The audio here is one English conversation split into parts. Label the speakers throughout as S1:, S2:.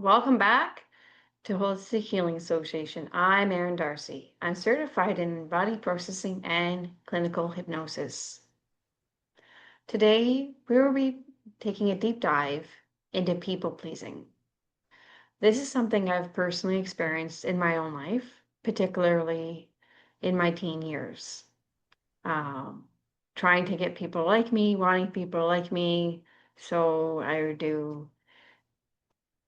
S1: Welcome back to Holistic Healing Association. I'm Erin Darcy. I'm certified in body processing and clinical hypnosis. Today, we will be taking a deep dive into people pleasing. This is something I've personally experienced in my own life, particularly in my teen years. Um, Trying to get people like me, wanting people like me, so I would do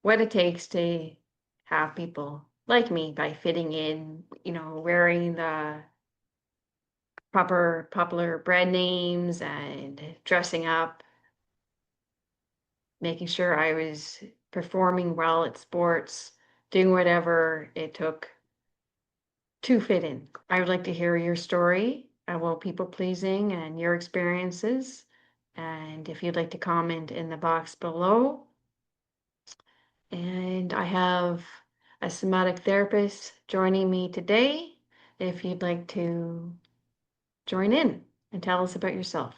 S1: what it takes to have people like me by fitting in, wearing the proper popular brand names and dressing up, making sure I was performing well at sports, doing whatever it took to fit in. I would like to hear your story about people pleasing and your experiences. And if you'd like to comment in the box below, and I have a somatic therapist joining me today. If you'd like to join in and tell us about yourself.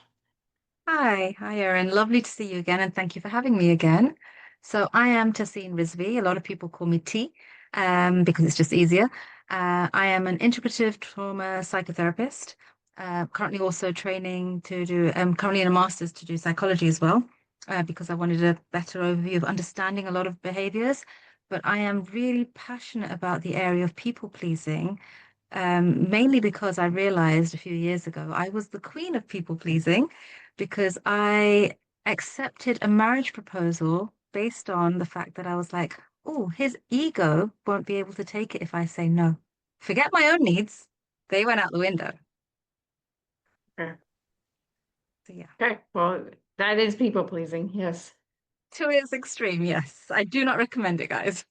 S2: Hi, Erin. Lovely to see you again, and thank you for having me again. So I am Tassine Rizvi. A lot of people call me T, because it's just easier. I am an integrative trauma psychotherapist. Currently also training to do, currently in a master's to do psychology as well, because I wanted a better overview of understanding a lot of behaviors. But I am really passionate about the area of people pleasing, mainly because I realized a few years ago I was the queen of people pleasing because I accepted a marriage proposal based on the fact that I was like, oh, his ego won't be able to take it if I say no. Forget my own needs. They went out the window.
S1: Okay.
S2: So yeah,
S1: Okay. Well, that is people pleasing. Yes.
S2: to its extreme, yes. I do not recommend it, guys.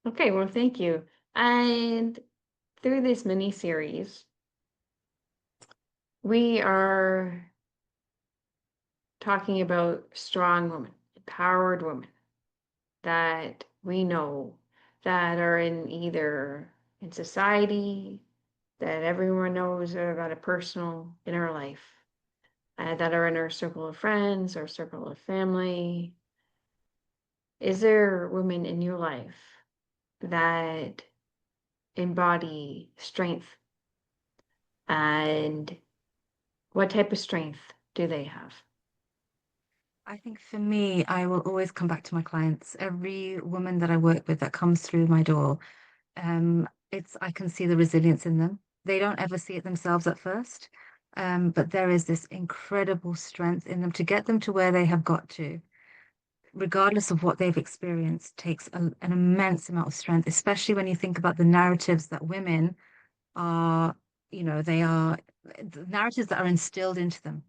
S1: Okay. Well, thank you. And through this mini series, we are talking about strong women, empowered women that we know that are in society, that everyone knows or got a personal in our life, that are in our circle of friends or circle of family. Is there women in your life that embody strength? And what type of strength do they have?
S2: I think for me, I will always come back to my clients. Every woman that I work with that comes through my door, it's I can see the resilience in them. They don't ever see it themselves at first, but there is this incredible strength in them to get them to where they have got to, regardless of what they've experienced, takes an immense amount of strength, especially when you think about the narratives that women are, they are the narratives that are instilled into them,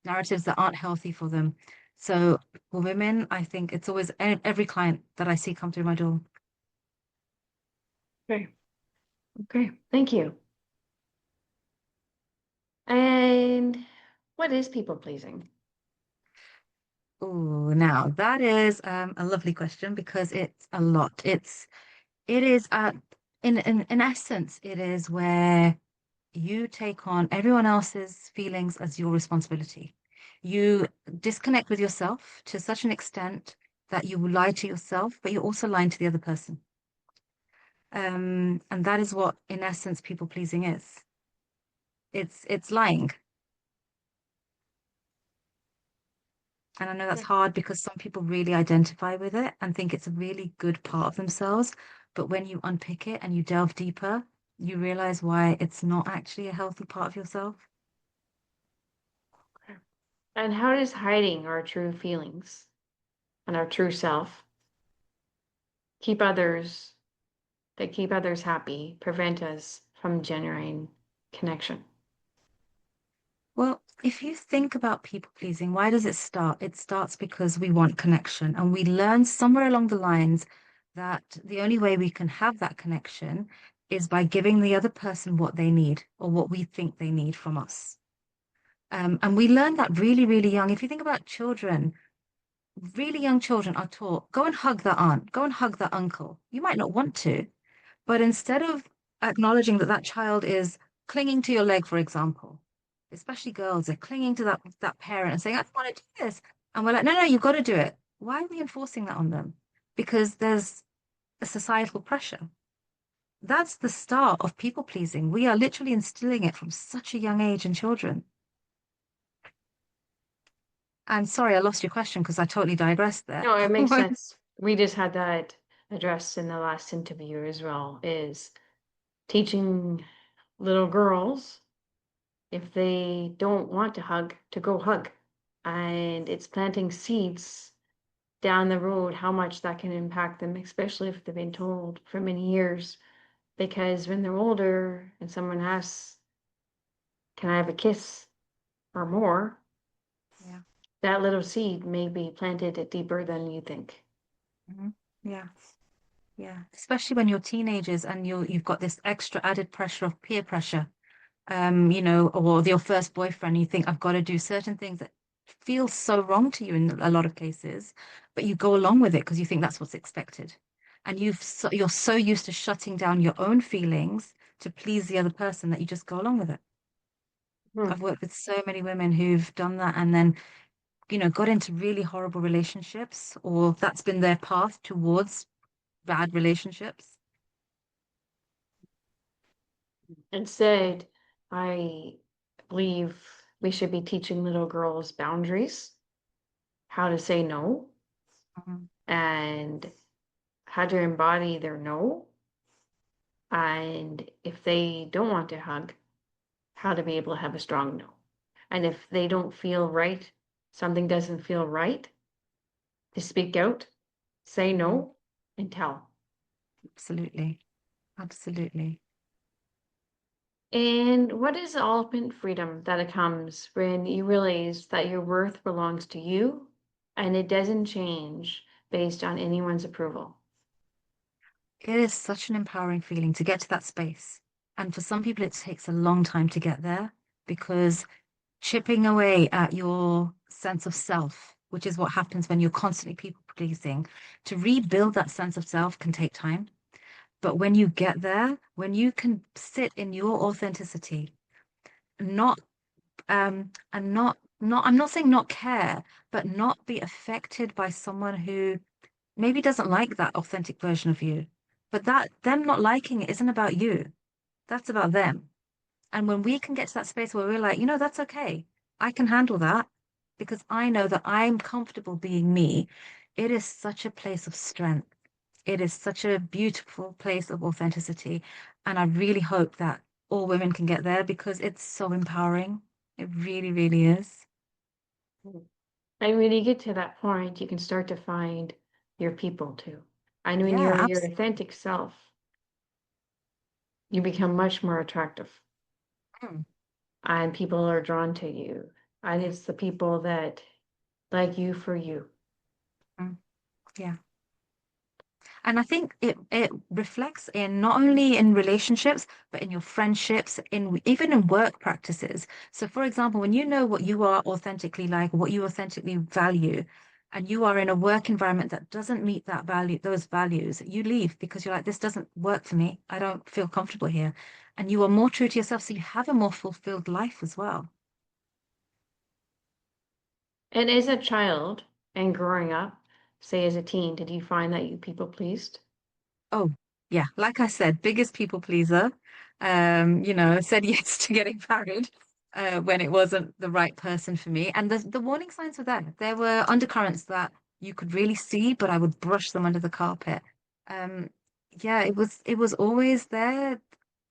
S2: narratives that aren't healthy for them. So for women, I think it's always every client that I see come through my door.
S1: Okay. Okay. Thank you. And what is people pleasing?
S2: Oh, now that is a lovely question because it's a lot. It is in essence, it is where you take on everyone else's feelings as your responsibility. You disconnect with yourself to such an extent that you lie to yourself, but you're also lying to the other person. And that is what, in essence, people pleasing is. It's lying. And I know that's
S1: Okay.
S2: hard because some people really identify with it and think it's a really good part of themselves. But when you unpick it and you delve deeper, you realize why it's not actually a healthy part of yourself.
S1: Okay. And how does hiding our true feelings and our true self keep others keep others happy, prevent us from genuine connection?
S2: Well, if you think about people pleasing, why does it start? It starts because we want connection, and we learn somewhere along the lines that the only way we can have that connection is by giving the other person what they need or what we think they need from us. And we learn that really, really young. If you think about children, really young children are taught, go and hug that aunt, go and hug that uncle. You might not want to, but instead of acknowledging that that child is clinging to your leg, for example, especially girls are clinging to that parent and saying, I don't want to do this. And we're like, no, no, you've got to do it. Why are we enforcing that on them? Because there's a societal pressure. That's the start of people pleasing. We are literally instilling it from such a young age in children. And sorry, I lost your question because I totally digressed there.
S1: No, it makes sense. We just had that addressed in the last interview as well, is teaching little girls if they don't want to hug, to go hug. And it's planting seeds down the road, how much that can impact them, especially if they've been told for many years. Because when they're older and someone asks, can I have a kiss or more?
S2: Yeah.
S1: That little seed may be planted deeper than you think.
S2: Mhm. Yeah. Yeah. Especially when you're teenagers and you've got this extra added pressure of peer pressure, or your first boyfriend, you think I've got to do certain things that feel so wrong to you in a lot of cases, but you go along with it because you think that's what's expected. And you're so used to shutting down your own feelings to please the other person that you just go along with it.
S1: Hmm.
S2: I've worked with so many women who've done that and then, got into really horrible relationships, or that's been their path towards bad relationships.
S1: Instead, I believe we should be teaching little girls boundaries, how to say no,
S2: Mhm.
S1: and how to embody their no. And if they don't want to hug, how to be able to have a strong no. And if they don't feel right, something doesn't feel right, to speak out, say
S2: Mhm.
S1: no, and tell.
S2: Absolutely. Absolutely.
S1: And what is the ultimate freedom that comes when you realize that your worth belongs to you and it doesn't change based on anyone's approval?
S2: It is such an empowering feeling to get to that space. And for some people, it takes a long time to get there because chipping away at your sense of self, which is what happens when you're constantly people pleasing, to rebuild that sense of self can take time. But when you get there, when you can sit in your authenticity, not and not I'm not saying not care, but not be affected by someone who maybe doesn't like that authentic version of you. But that them not liking it isn't about you. That's about them. And when we can get to that space where we're like, that's okay. I can handle that because I know that I'm comfortable being me. It is such a place of strength. It is such a beautiful place of authenticity. And I really hope that all women can get there because it's so empowering. It really, really is.
S1: And when you get to that point, you can start to find your people too. And when
S2: Yeah,
S1: you're your
S2: absolutely.
S1: authentic self, you become much more attractive and people are drawn to you. And it's the people that like you for you.
S2: Yeah. And I think it reflects in not only in relationships, but in your friendships, in even in work practices. So, for example, when you know what you are authentically like, what you authentically value, and you are in a work environment that doesn't meet that value, those values, you leave because you're like, this doesn't work for me. I don't feel comfortable here. And you are more true to yourself, so you have a more fulfilled life as well.
S1: And as a child and growing up, say as a teen, did you find that you people pleased?
S2: Oh, yeah. Like I said, biggest people pleaser. Said yes to getting married when it wasn't the right person for me. And the warning signs were there. There were undercurrents that you could really see, but I would brush them under the carpet. Um, yeah, it was always there.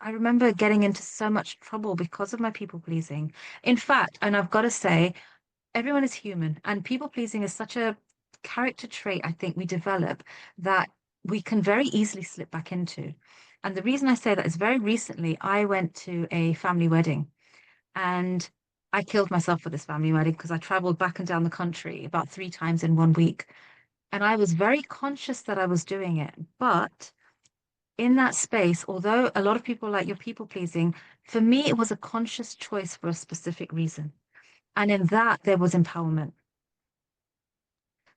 S2: I remember getting into so much trouble because of my people pleasing. In fact, and I've got to say, everyone is human, and people pleasing is such a character trait I think we develop that we can very easily slip back into. And the reason I say that is very recently I went to a family wedding and I killed myself for this family wedding because I traveled back and down the country about 3 times in one week. And I was very conscious that I was doing it. But in that space, although a lot of people like your people pleasing, for me, it was a conscious choice for a specific reason. And in that, there was empowerment.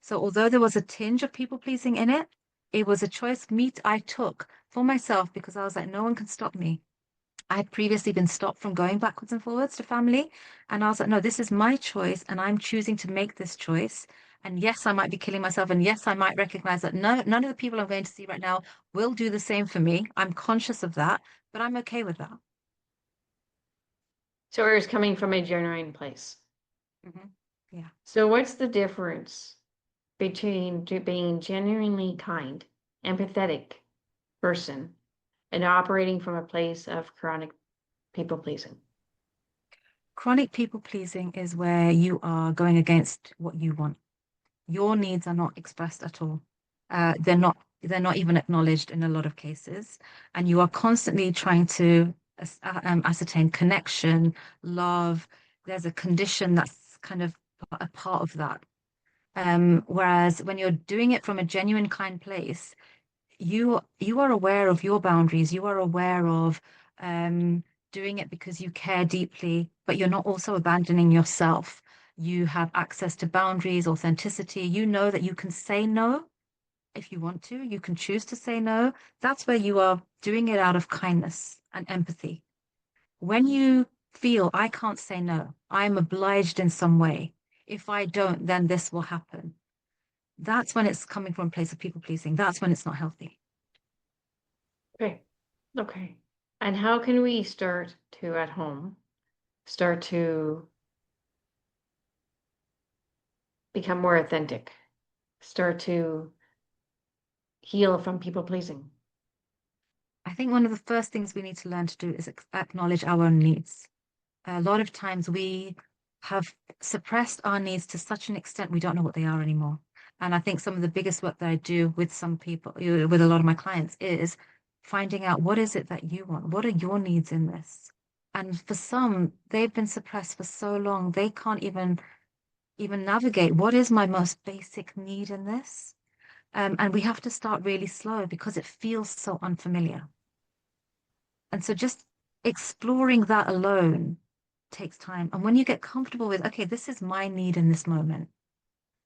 S2: So although there was a tinge of people pleasing in it, it was a choice meat I took for myself because I was like, no one can stop me. I had previously been stopped from going backwards and forwards to family. And I was like, no, this is my choice. And I'm choosing to make this choice. And yes, I might be killing myself. And yes, I might recognize that none of the people I'm going to see right now will do the same for me. I'm conscious of that, but I'm okay with that.
S1: So it was coming from a genuine place.
S2: Hmm. Yeah.
S1: So what's the difference between being genuinely kind, empathetic person and operating from a place of chronic people pleasing?
S2: Chronic people pleasing is where you are going against what you want. Your needs are not expressed at all. They're not even acknowledged in a lot of cases. And you are constantly trying to ascertain connection, love. There's a condition that's kind of a part of that. Whereas when you're doing it from a genuine, kind place, you are aware of your boundaries. You are aware of um, doing it because you care deeply, but you're not also abandoning yourself. You have access to boundaries, authenticity. You know that you can say no if you want to. You can choose to say no. That's where you are doing it out of kindness and empathy. When you feel I can't say no, I'm obliged in some way. If I don't, then this will happen. That's when it's coming from a place of people pleasing. That's when it's not healthy.
S1: Okay. Okay. And how can we start to at home start to become more authentic, start to heal from people pleasing?
S2: I think one of the first things we need to learn to do is acknowledge our own needs. A lot of times we have suppressed our needs to such an extent we don't know what they are anymore. And I think some of the biggest work that I do with some people, with a lot of my clients, is finding out what is it that you want? What are your needs in this? And for some, they've been suppressed for so long, they can't even navigate what is my most basic need in this. And we have to start really slow because it feels so unfamiliar. And so just exploring that alone takes time. And when you get comfortable with, okay, this is my need in this moment,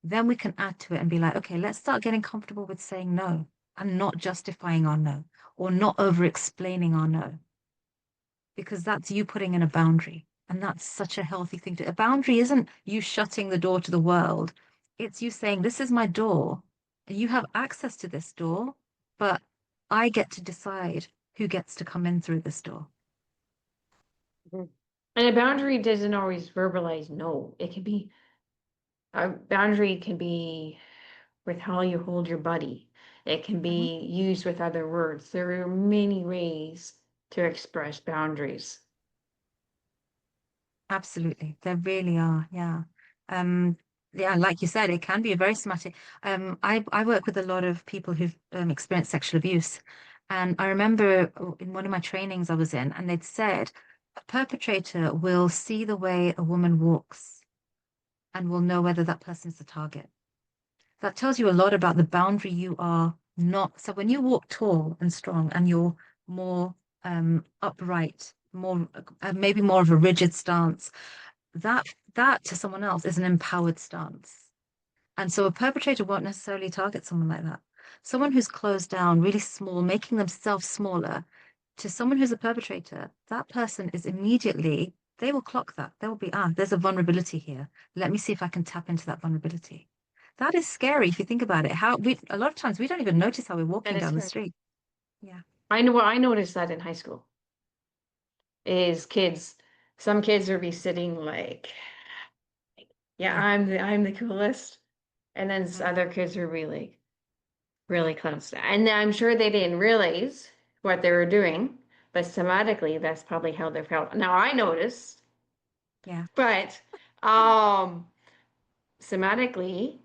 S2: then we can add to it and be like, okay, let's start getting comfortable with saying no and not justifying our no or not over explaining our no, because that's you putting in a boundary. And that's such a healthy thing to. A boundary isn't you shutting the door to the world. It's you saying, this is my door. And you have access to this door, but I get to decide who gets to come in through this door.
S1: Mhm. And a boundary doesn't always verbalize no. It can be a boundary can be with how you hold your body. It can
S2: Mhm.
S1: be used with other words. There are many ways to express boundaries.
S2: Absolutely. There really are. Yeah. Um, yeah, like you said, it can be a very somatic. I work with a lot of people who've experienced sexual abuse. And I remember in one of my trainings I was in, and they'd said a perpetrator will see the way a woman walks and will know whether that person's the target. That tells you a lot about the boundary you are not. So when you walk tall and strong and you're more upright, more maybe more of a rigid stance, that that to someone else is an empowered stance. And so a perpetrator won't necessarily target someone like that. Someone who's closed down, really small, making themselves smaller, to someone who's a perpetrator, that person is immediately, they will clock that. They will be, there's a vulnerability here. Let me see if I can tap into that vulnerability. That is scary if you think about it. How we a lot of times we don't even notice how we're
S1: And
S2: walking
S1: it's
S2: down the
S1: scary.
S2: street. Yeah.
S1: I know I noticed that in high school is kids, some kids would be sitting like, yeah,
S2: Yeah.
S1: I'm the coolest. And then
S2: Mhm.
S1: other kids were really close. And I'm sure they didn't realize what they were doing, but somatically, that's probably how they felt. Now I noticed,
S2: Yeah.
S1: but um, somatically,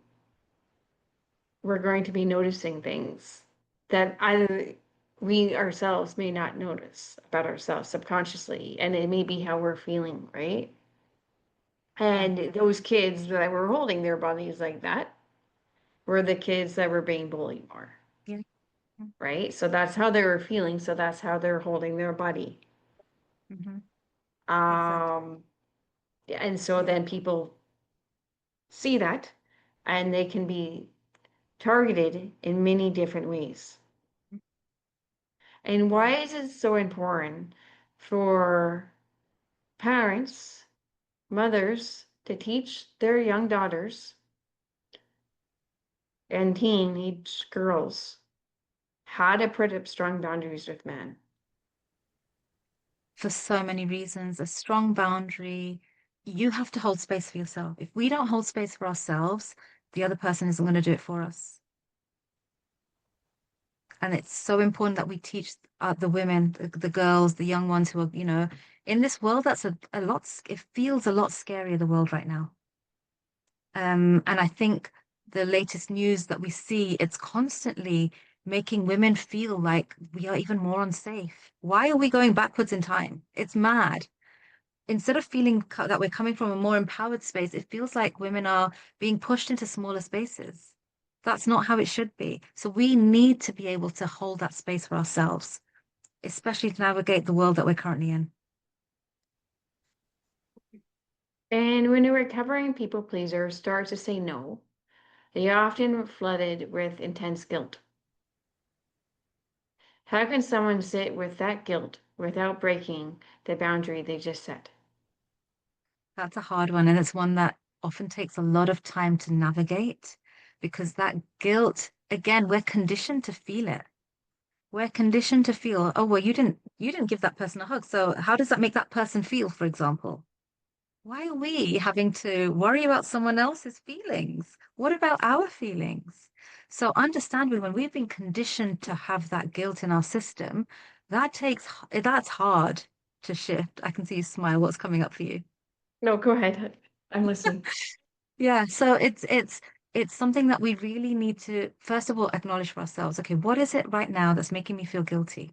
S1: we're going to be noticing things that either we ourselves may not notice about ourselves subconsciously, and it may be how we're feeling, right?
S2: Yeah.
S1: And those kids that were holding their bodies like that were the kids that were being bullied more,
S2: Yeah. Mhm.
S1: right? So that's how they were feeling. So that's how they're holding their body.
S2: Mhm. Exactly.
S1: Um, and so
S2: Yeah.
S1: then people see that and they can be targeted in many different ways. And
S2: Yeah.
S1: why is it so important for parents, mothers to teach their young daughters and teenage girls how to put up strong boundaries with men.
S2: For so many reasons. A strong boundary, you have to hold space for yourself. If we don't hold space for ourselves, the other person isn't going to do it for us. And it's so important that we teach the women, the girls, the young ones who are, in this world that's a lot, it feels a lot scarier, the world right now. And I think the latest news that we see, it's constantly making women feel like we are even more unsafe. Why are we going backwards in time? It's mad. Instead of feeling that we're coming from a more empowered space, it feels like women are being pushed into smaller spaces. That's not how it should be. So we need to be able to hold that space for ourselves, especially to navigate the world that we're currently in.
S1: And when a recovering people pleaser starts to say no, they are often flooded with intense guilt. How can someone sit with that guilt without breaking the boundary they just set?
S2: That's a hard one, and it's one that often takes a lot of time to navigate because that guilt, again, we're conditioned to feel it. We're conditioned to feel, oh, well, you didn't give that person a hug. So how does that make that person feel, for example? Why are we having to worry about someone else's feelings? What about our feelings? So understand when we've been conditioned to have that guilt in our system, that's hard to shift. I can see you smile. What's coming up for you?
S1: No, go ahead. I'm listening.
S2: Yeah, so it's something that we really need to first of all acknowledge for ourselves. Okay, what is it right now that's making me feel guilty?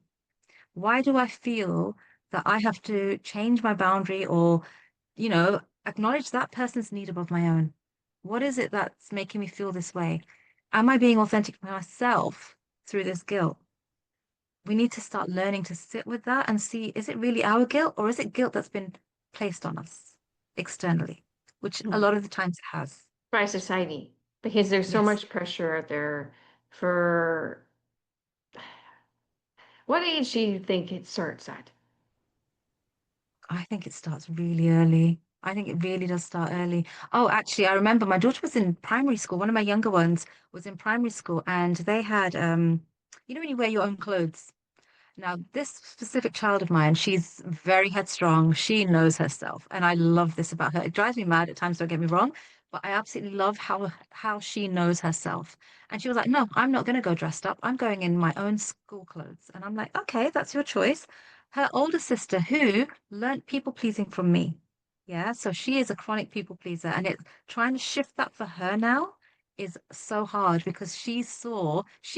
S2: Why do I feel that I have to change my boundary or, acknowledge that person's need above my own? What is it that's making me feel this way? Am I being authentic to myself through this guilt? We need to start learning to sit with that and see, is it really our guilt or is it guilt that's been placed on us externally, which a lot of the times it has.
S1: By society, because there's so
S2: Yes.
S1: much pressure out there for what age do you think it starts at?
S2: I think it starts really early. I think it really does start early. Oh, actually, I remember my daughter was in primary school. One of my younger ones was in primary school, and they had, when you wear your own clothes. Now, this specific child of mine, she's very headstrong. She knows herself, and I love this about her. It drives me mad at times, don't get me wrong, but I absolutely love how she knows herself. And she was like, "No, I'm not going to go dressed up. I'm going in my own school clothes." And I'm like, "Okay, that's your choice." Her older sister, who learned people pleasing from me, yeah, so she is a chronic people pleaser, and it trying to shift that for her now is so hard because she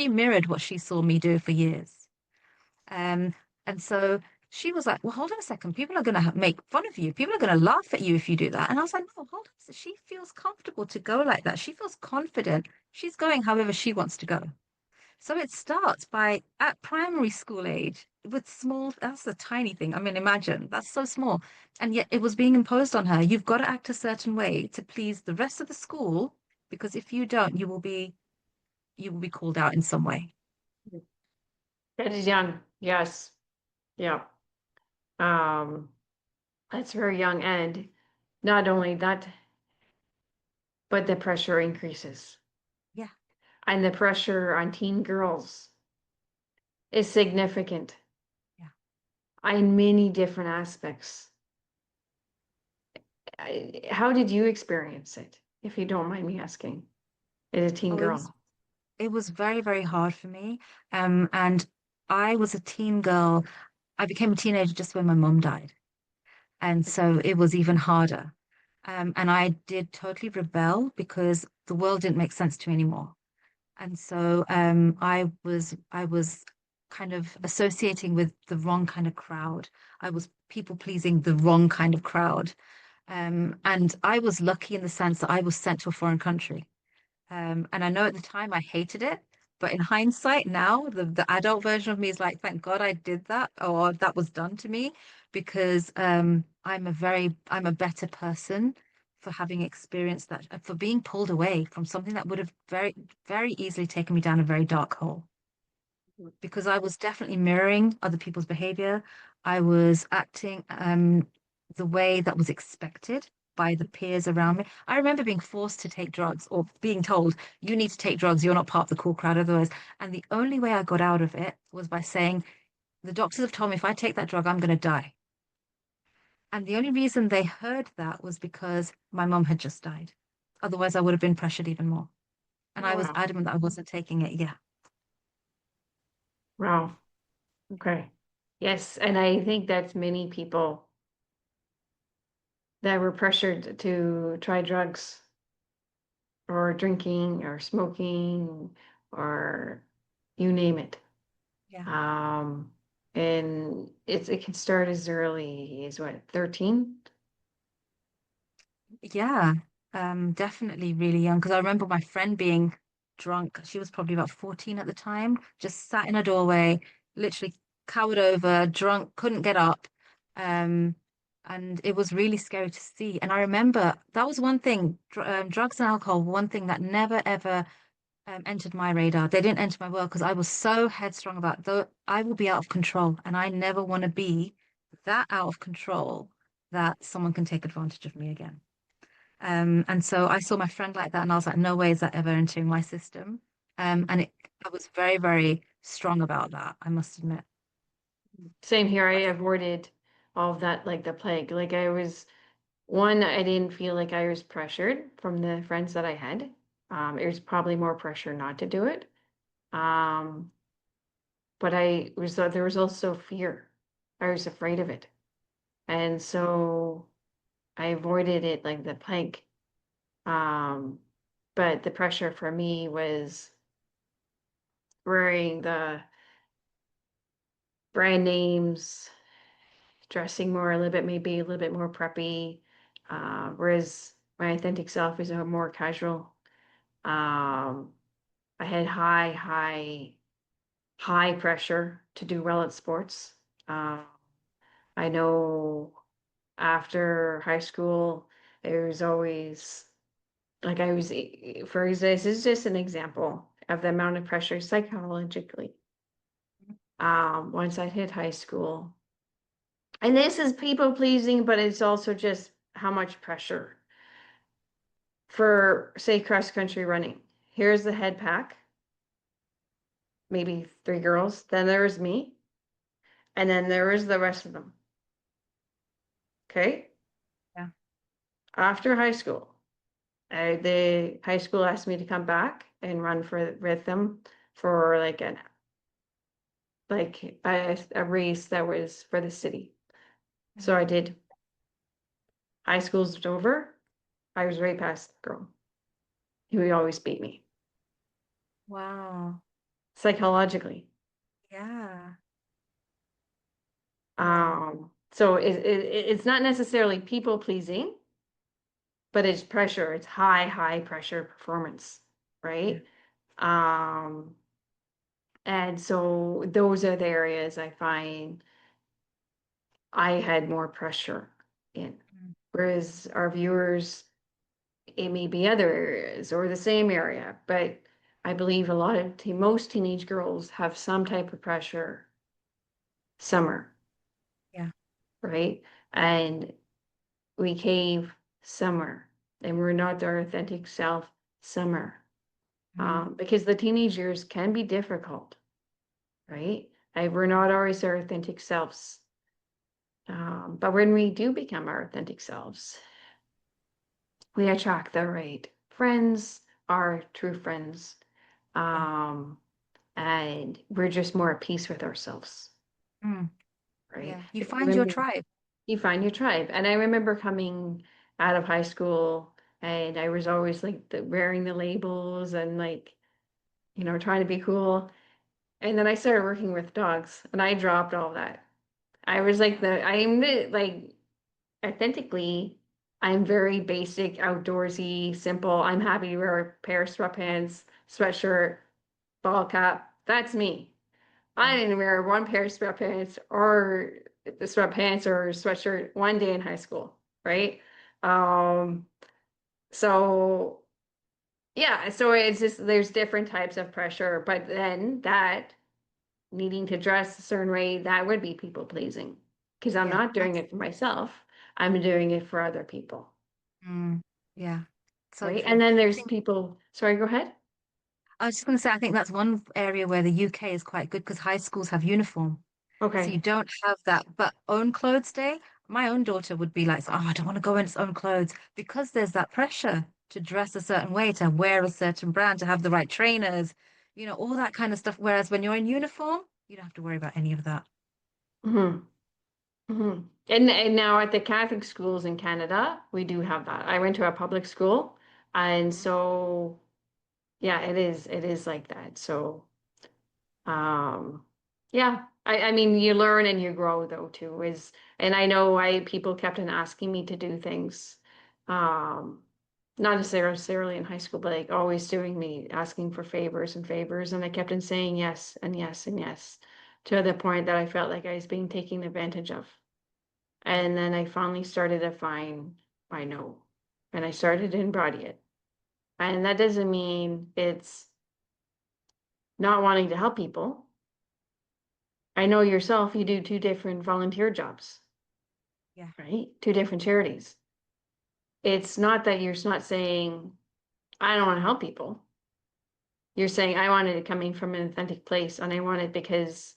S2: mirrored what she saw me do for years. Um, and so she was like, well, hold on a second. People are going to make fun of you. People are going to laugh at you if you do that. And I was like, no, hold on. She feels comfortable to go like that. She feels confident. She's going however she wants to go. So it starts by at primary school age with small, that's a tiny thing. I mean, imagine that's so small. And yet it was being imposed on her. You've got to act a certain way to please the rest of the school, because if you don't, you will be called out in some way.
S1: That is young. Yes. Yeah. Um, that's very young. And not only that, but the pressure increases.
S2: Yeah,
S1: And the pressure on teen girls is significant
S2: yeah.
S1: in many different aspects. How did you experience it, if you don't mind me asking, as a teen
S2: Oh,
S1: girl?
S2: it was very, very hard for me. And I was a teen girl. I became a teenager just when my mom died. And so it was even harder. And I did totally rebel because the world didn't make sense to me anymore. And so I was kind of associating with the wrong kind of crowd. I was people pleasing the wrong kind of crowd. And I was lucky in the sense that I was sent to a foreign country. And I know at the time I hated it, but in hindsight now, the adult version of me is like, thank God I did that or that was done to me because I'm a better person for having experienced that, for being pulled away from something that would have very, very easily taken me down a very dark hole. Because I was definitely mirroring other people's behavior. I was acting the way that was expected by the peers around me. I remember being forced to take drugs or being told, you need to take drugs, you're not part of the cool crowd otherwise. And the only way I got out of it was by saying, the doctors have told me if I take that drug, I'm going to die. And the only reason they heard that was because my mom had just died. Otherwise, I would have been pressured even more. And I was
S1: Wow.
S2: adamant that I wasn't taking it. Yeah.
S1: Wow. Okay. Yes, and I think that's many people that were pressured to try drugs or drinking or smoking or you name it.
S2: Yeah.
S1: Um, and it can start as early as what, 13?
S2: Yeah, definitely really young. Because I remember my friend being drunk. She was probably about 14 at the time, just sat in a doorway, literally cowered over, drunk, couldn't get up. Um, and it was really scary to see. And I remember that was one thing, drugs and alcohol, one thing that never ever entered my radar. They didn't enter my world because I was so headstrong about though I will be out of control, and I never want to be that out of control that someone can take advantage of me again. And so I saw my friend like that, and I was like, no way is that ever entering my system. I was very, very strong about that, I must admit.
S1: Same here. I avoided all of that like the plague. Like I was one, I didn't feel like I was pressured from the friends that I had. It was probably more pressure not to do it. Um, but I was there was also fear. I was afraid of it. And so I avoided it like the plague. Um, but the pressure for me was wearing the brand names, dressing more a little bit, maybe a little bit more preppy. Whereas my authentic self is a more casual. Um, I had high pressure to do well at sports. Uh, I know after high school, there was always like I was, for example, this is just an example of the amount of pressure psychologically. Once I hit high school, and this is people pleasing, but it's also just how much pressure for, say, cross country running. Here's the head pack, maybe three girls. Then there was me, and then there was the rest of them. Okay.
S2: Yeah.
S1: After high school, the high school asked me to come back and run for with them for a race that was for the city. So
S2: Mhm.
S1: I did. High school's over. I was right past the girl who would always beat me
S2: Wow.
S1: psychologically.
S2: Yeah. Wow.
S1: So it's not necessarily people pleasing, but it's pressure. It's high pressure performance,
S2: Yeah.
S1: right? Um, and so those are the areas I find I had more pressure in.
S2: Mm.
S1: Whereas our viewers, it may be other areas or the same area, but I believe a lot of most teenage girls have some type of pressure somewhere,
S2: Yeah.
S1: right? And we cave somewhere, and we're not our authentic self somewhere.
S2: Mm.
S1: Because the teenage years can be difficult, right? We're not always our authentic selves. But when we do become our authentic selves, we attract the right friends, our true friends,
S2: Yeah.
S1: um, and we're just more at peace with ourselves,
S2: Mm.
S1: right?
S2: Yeah. You
S1: I
S2: find your
S1: remember
S2: tribe.
S1: you find your tribe, and I remember coming out of high school, and I was always like wearing the labels and like trying to be cool, and then I started working with dogs, and I dropped all that. I was like like authentically, I'm very basic, outdoorsy, simple. I'm happy to wear a pair of sweatpants, sweatshirt, ball cap. That's me. I
S2: Yeah.
S1: didn't wear one pair of sweatpants or the sweatpants or sweatshirt one day in high school, right? Um, so yeah, so it's just there's different types of pressure, but then that needing to dress a certain way, that would be people pleasing because I'm
S2: Yeah.
S1: not doing it for myself. I'm doing it for other people.
S2: Mm, yeah, so
S1: right? And
S2: true.
S1: then
S2: I
S1: there's
S2: think
S1: people, sorry, go ahead.
S2: I was just going to say, I think that's one area where the UK is quite good because high schools have uniform. So you
S1: Okay.
S2: don't have that. But own clothes day, my own daughter would be like, oh, I don't want to go in its own clothes because there's that pressure to dress a certain way, to wear a certain brand, to have the right trainers, all that kind of stuff. Whereas when you're in uniform, you don't have to worry about any of that.
S1: Hmm. Hmm. And now at the Catholic schools in Canada, we do have that. I went to a public school, and
S2: Mhm.
S1: so yeah, it is like that. So um yeah, I mean you learn and you grow though too is and I know I people kept on asking me to do things um not necessarily in high school, but like always doing me asking for favors and favors, and I kept on saying yes and yes and yes to the point that I felt like I was being taken advantage of.
S2: Yeah,
S1: And then I finally started to find my no. And I started to embody it. And that doesn't mean it's not wanting to help people. I know yourself, you do two different volunteer jobs,
S2: yeah,
S1: right? Two different charities. It's not that you're not saying, I don't want to help people. You're saying, I wanted it coming from an authentic place. And I want it because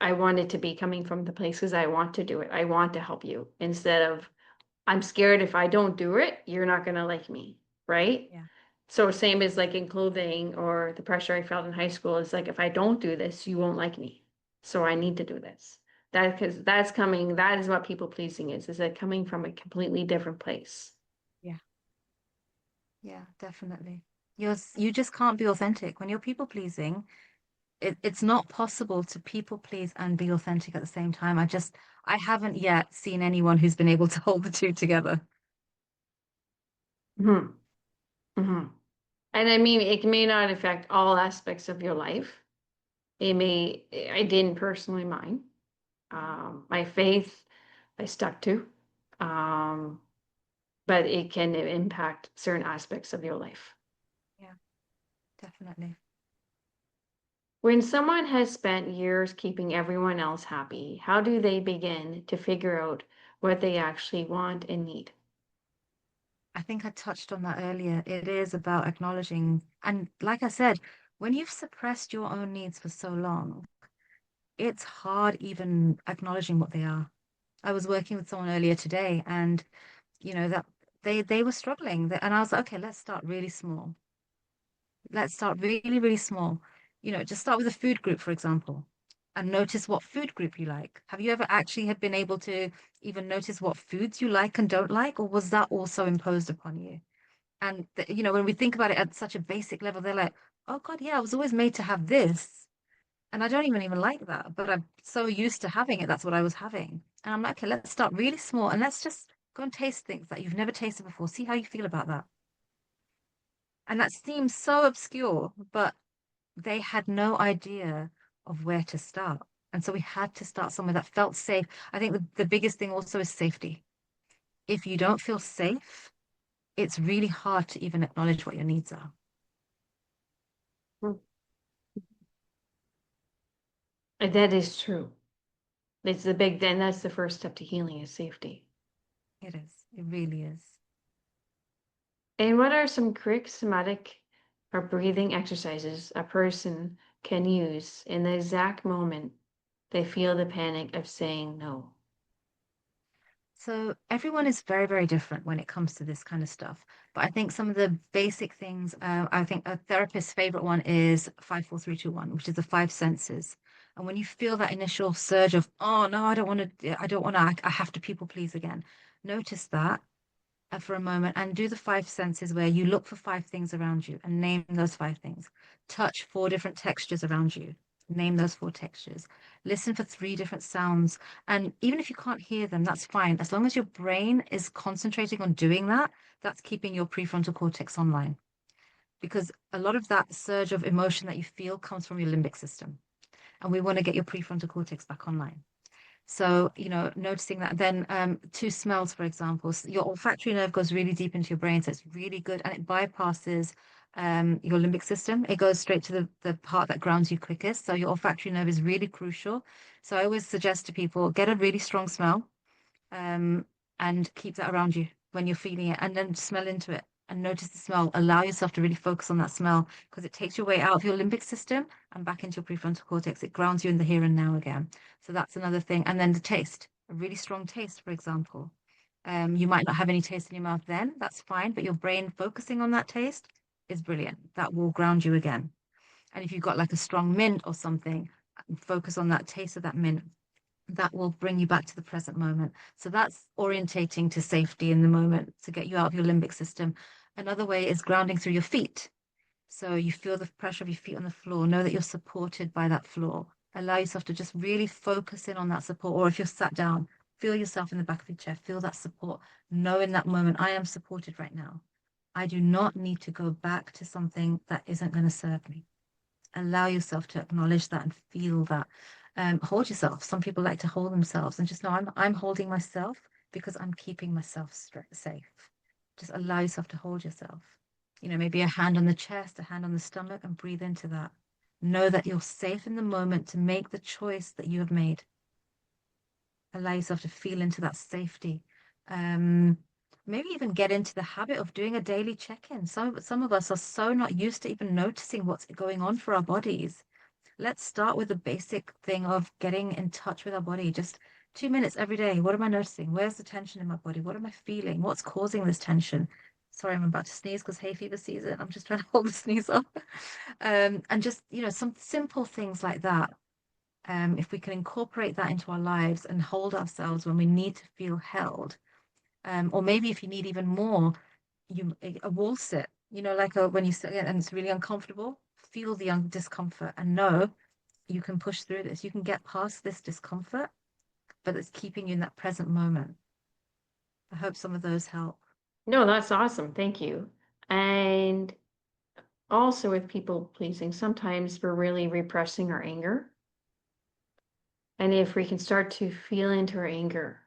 S1: I want it to be coming from the places I want to do it. I want to help you instead of, I'm scared if I don't do it, you're not going to like me, right?
S2: yeah,
S1: So same as like in clothing or the pressure I felt in high school is like if I don't do this, you won't like me. So I need to do this. That because that's coming, that is what people pleasing is that coming from a completely different place.
S2: yeah, yeah, definitely. You just can't be authentic when you're people pleasing. It's not possible to people please and be authentic at the same time. I haven't yet seen anyone who's been able to hold the two together.
S1: Hmm. Hmm. And I mean, it may not affect all aspects of your life. It may, I didn't personally mind.
S2: Mhm.
S1: My faith, I stuck to. Um, but it can impact certain aspects of your life.
S2: Yeah, definitely.
S1: When someone has spent years keeping everyone else happy, how do they begin to figure out what they actually want and need?
S2: I think I touched on that earlier. It is about acknowledging, and like I said, when you've suppressed your own needs for so long, it's hard even acknowledging what they are. I was working with someone earlier today, and that they were struggling, and I was like, okay, let's start really small. Let's start really, really small. Just start with a food group, for example, and notice what food group you like. Have you ever actually have been able to even notice what foods you like and don't like, or was that also imposed upon you? And when we think about it at such a basic level, they're like, "Oh God, yeah, I was always made to have this, and I don't even like that, but I'm so used to having it. That's what I was having." And I'm like, "Okay, let's start really small, and let's just go and taste things that you've never tasted before. See how you feel about that." And that seems so obscure, but they had no idea of where to start. And so we had to start somewhere that felt safe. I think the biggest thing also is safety. If you don't feel safe, it's really hard to even acknowledge what your needs are.
S1: Hmm. And that is true. It's the big, then that's the first step to healing is safety.
S2: It is. It really is.
S1: And what are some quick somatic or breathing exercises a person can use in the exact moment they feel the panic of saying no?
S2: So everyone is very, very different when it comes to this kind of stuff. But I think some of the basic things, I think a therapist's favorite one is 5, 4, 3, 2, 1, which is the five senses. And when you feel that initial surge of, oh no, I don't want to, I have to people please again. Notice that for a moment and do the five senses where you look for five things around you and name those five things. Touch four different textures around you. Name those four textures. Listen for three different sounds. And even if you can't hear them, that's fine. As long as your brain is concentrating on doing that, that's keeping your prefrontal cortex online. Because a lot of that surge of emotion that you feel comes from your limbic system. And we want to get your prefrontal cortex back online. So, noticing that. Then two smells, for example. Your olfactory nerve goes really deep into your brain, so it's really good and it bypasses your limbic system. It goes straight to the part that grounds you quickest. So your olfactory nerve is really crucial. So I always suggest to people get a really strong smell um, and keep that around you. when you're feeling it, and then smell into it and notice the smell. Allow yourself to really focus on that smell because it takes your way out of your limbic system and back into your prefrontal cortex. It grounds you in the here and now again. So that's another thing. And then the taste, a really strong taste, for example. You might not have any taste in your mouth then, that's fine, but your brain focusing on that taste is brilliant. That will ground you again. And if you've got like a strong mint or something, focus on that taste of that mint. That will bring you back to the present moment. So that's orientating to safety in the moment to get you out of your limbic system. Another way is grounding through your feet. So you feel the pressure of your feet on the floor. Know that you're supported by that floor. Allow yourself to just really focus in on that support. Or if you're sat down, feel yourself in the back of your chair. Feel that support. Know in that moment, I am supported right now. I do not need to go back to something that isn't going to serve me. Allow yourself to acknowledge that and feel that. Hold yourself. Some people like to hold themselves and just know I'm holding myself because I'm keeping myself safe. Just allow yourself to hold yourself. Maybe a hand on the chest, a hand on the stomach, and breathe into that. Know that you're safe in the moment to make the choice that you have made. Allow yourself to feel into that safety. Um, Maybe even get into the habit of doing a daily check-in. Some of us are so not used to even noticing what's going on for our bodies. Let's start with the basic thing of getting in touch with our body. Just 2 minutes every day. What am I noticing? Where's the tension in my body? What am I feeling? What's causing this tension? Sorry, I'm about to sneeze because hay fever season. I'm just trying to hold the sneeze off. And just, some simple things like that. If we can incorporate that into our lives and hold ourselves when we need to feel held, or maybe if you need even more, a wall sit, like when you sit and it's really uncomfortable, feel the discomfort and know you can push through this. You can get past this discomfort, but it's keeping you in that present moment. I hope some of those help.
S1: No, that's awesome. Thank you. And also with people pleasing, sometimes we're really repressing our anger. And if we can start to feel into our anger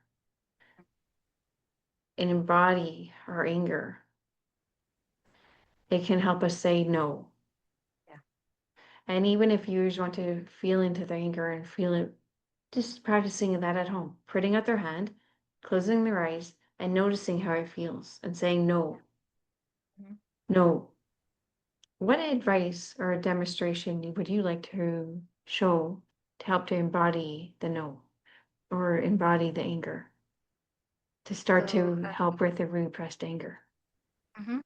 S1: and embody our anger, it can help us say no.
S2: Yeah.
S1: And even if you just want to feel into the anger and feel it, just practicing that at home, putting out their hand, closing their eyes, and noticing how it feels and saying no,
S2: Mhm.
S1: no. What advice or a demonstration would you like to show to help to embody the no or embody the anger to start
S2: So,
S1: to help with the repressed anger?
S2: mhm.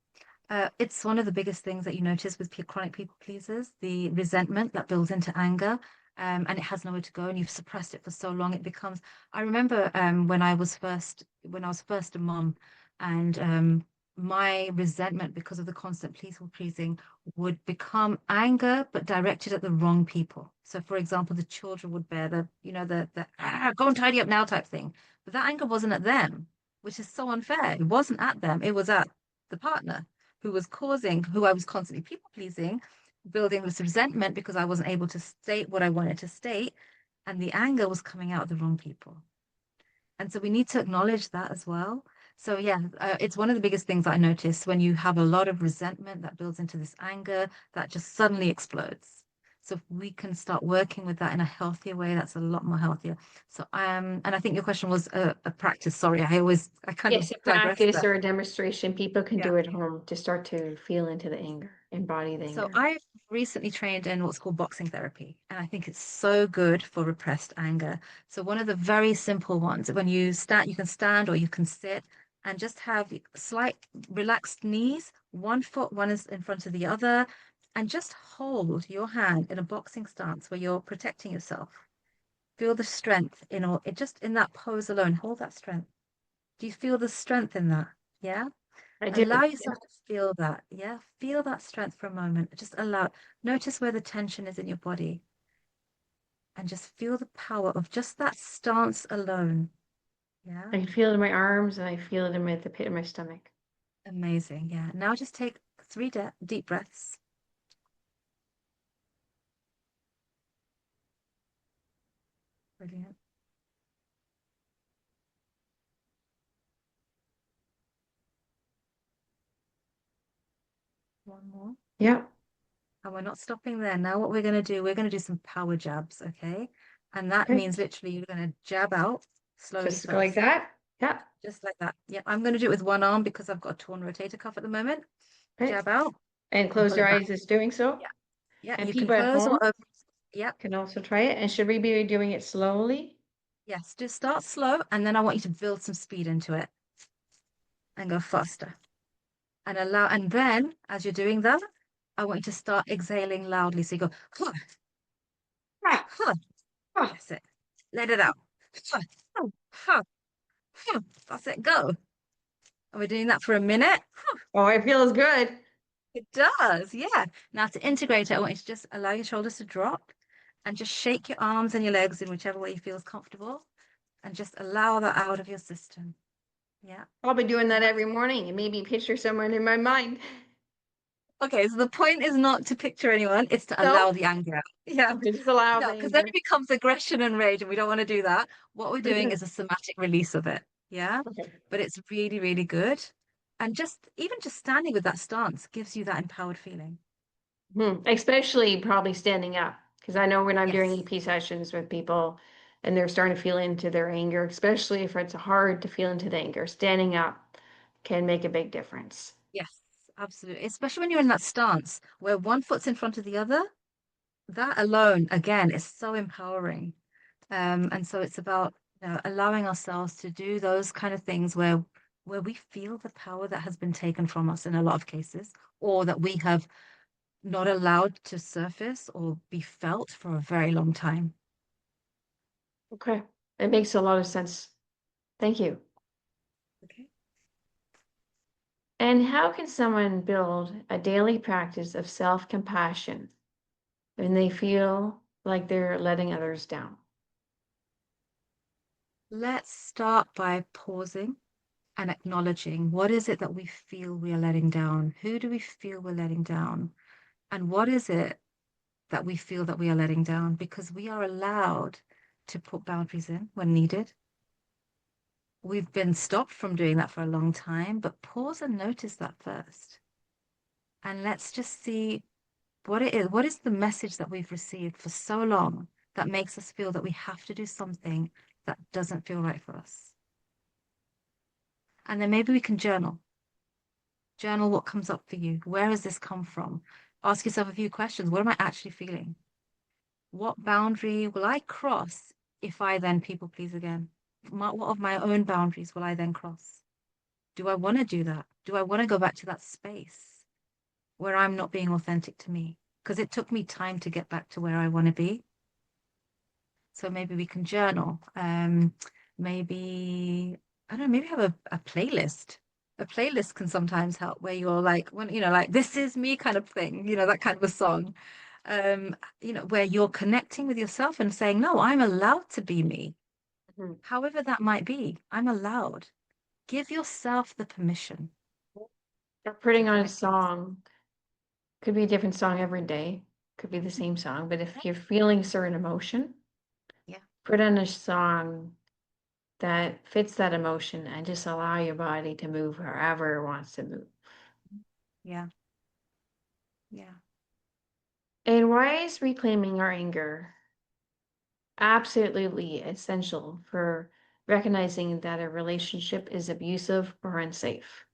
S2: It's one of the biggest things that you notice with chronic people pleasers, the resentment that builds into anger, and it has nowhere to go, and you've suppressed it for so long. It becomes. I remember when I was first a mom, and my resentment because of the constant people pleasing would become anger, but directed at the wrong people. So, for example, the children would bear the go and tidy up now type thing, but that anger wasn't at them, which is so unfair. It wasn't at them; it was at the partner who I was constantly people pleasing, building this resentment because I wasn't able to state what I wanted to state. And the anger was coming out of the wrong people. And so we need to acknowledge that as well. So, yeah, it's one of the biggest things I notice when you have a lot of resentment that builds into this anger that just suddenly explodes. So if we can start working with that in a healthier way, that's a lot more healthier. So and I think your question was a practice. Sorry, I kind of
S1: Yes, a
S2: digressed
S1: practice
S2: there.
S1: or a demonstration people can
S2: Yeah.
S1: do at home to start to feel into the anger, embody the
S2: So
S1: anger.
S2: I've recently trained in what's called boxing therapy, and I think it's so good for repressed anger. So one of the very simple ones, when you can stand or you can sit and just have slight relaxed knees, one foot, one is in front of the other, and just hold your hand in a boxing stance where you're protecting yourself. Feel the strength in all, it just in that pose alone, hold that strength. Do you feel the strength in that? Yeah.
S1: I do.
S2: Allow
S1: Yeah.
S2: yourself to feel that. Yeah. Feel that strength for a moment. Notice where the tension is in your body and just feel the power of just that stance alone. Yeah.
S1: I can feel it in my arms and I feel it in the pit of my stomach.
S2: Amazing. Yeah. Now just take three deep breaths. Brilliant. One more.
S1: Yeah.
S2: And we're not stopping there. Now, what we're going to do some power jabs. Okay. And that
S1: Okay.
S2: means literally you're going to jab out slowly
S1: Just go like
S2: first.
S1: that. Yeah.
S2: just like that. Yeah, I'm going to do it with one arm because I've got a torn rotator cuff at the moment.
S1: Okay.
S2: Jab out
S1: And
S2: and
S1: close
S2: pull
S1: your
S2: it back.
S1: eyes as doing so.
S2: Yeah, yeah,
S1: And
S2: you can
S1: people at
S2: close or
S1: home
S2: open. Yeah,
S1: can also try it. And should we be doing it slowly?
S2: yes, just start slow and then I want you to build some speed into it and go faster. And allow, and then as you're doing that, I want you to start exhaling loudly. So you go, huh,
S1: Ah,
S2: huh,
S1: ah.
S2: that's it. Let it out. Huh, huh, huh. That's it. Go. And we're doing that for a minute.
S1: Oh, it feels good.
S2: It does, yeah. Now to integrate it, I want you to just allow your shoulders to drop and just shake your arms and your legs in whichever way you feel is comfortable and just allow that out of your system. Yeah.
S1: I'll be doing
S2: And
S1: that
S2: that's
S1: every morning and maybe picture someone in my mind.
S2: okay. So the point is not to picture anyone, it's to allow
S1: No?
S2: the anger out. Yeah.
S1: Okay, just allow
S2: No,
S1: the
S2: because then it
S1: anger.
S2: becomes aggression and rage, and we don't want to do that. What we're doing is a somatic release of it. Yeah.
S1: Okay.
S2: But it's really, really good. And just even just standing with that stance gives you that empowered feeling.
S1: Especially probably standing up. Because I know when I'm doing
S2: Yes.
S1: EP sessions with people and they're starting to feel into their anger, especially if it's hard to feel into the anger, standing up can make a big difference.
S2: Yes, absolutely. Especially when you're in that stance where one foot's in front of the other, that alone, again, is so empowering. And so it's about, allowing ourselves to do those kind of things where we feel the power that has been taken from us in a lot of cases, or that we have not allowed to surface or be felt for a very long time.
S1: Okay. It makes a lot of sense. Thank you.
S2: Okay.
S1: And how can someone build a daily practice of self-compassion when they feel like they're letting others down?
S2: Let's start by pausing and acknowledging what is it that we feel we are letting down? Who do we feel we're letting down? And what is it that we feel that we are letting down? Because we are allowed to put boundaries in when needed. We've been stopped from doing that for a long time, but pause and notice that first. And let's just see what it is. What is the message that we've received for so long that makes us feel that we have to do something that doesn't feel right for us? And then maybe we can journal. Journal what comes up for you. Where has this come from? Ask yourself a few questions. What am I actually feeling? What boundary will I cross if I then people please again? What of my own boundaries will I then cross? Do I want to do that? Do I want to go back to that space where I'm not being authentic to me? Because it took me time to get back to where I want to be. So maybe we can journal. Maybe, I don't know, maybe have a playlist. A playlist can sometimes help where you're like, when, like this is me kind of thing, that kind of a song. Where you're connecting with yourself and saying, no, I'm allowed to be me,
S1: Mhm.
S2: however that might be. I'm allowed. Give yourself the permission
S1: Or
S2: to
S1: putting on a
S2: connect with yourself.
S1: song could be a different song every day, could be the same song, but if you're feeling certain emotion,
S2: Yeah,
S1: put on a song that fits that emotion and just allow your body to move wherever it wants to move.
S2: yeah, yeah.
S1: And why is reclaiming our anger absolutely essential for recognizing that a relationship is abusive or unsafe?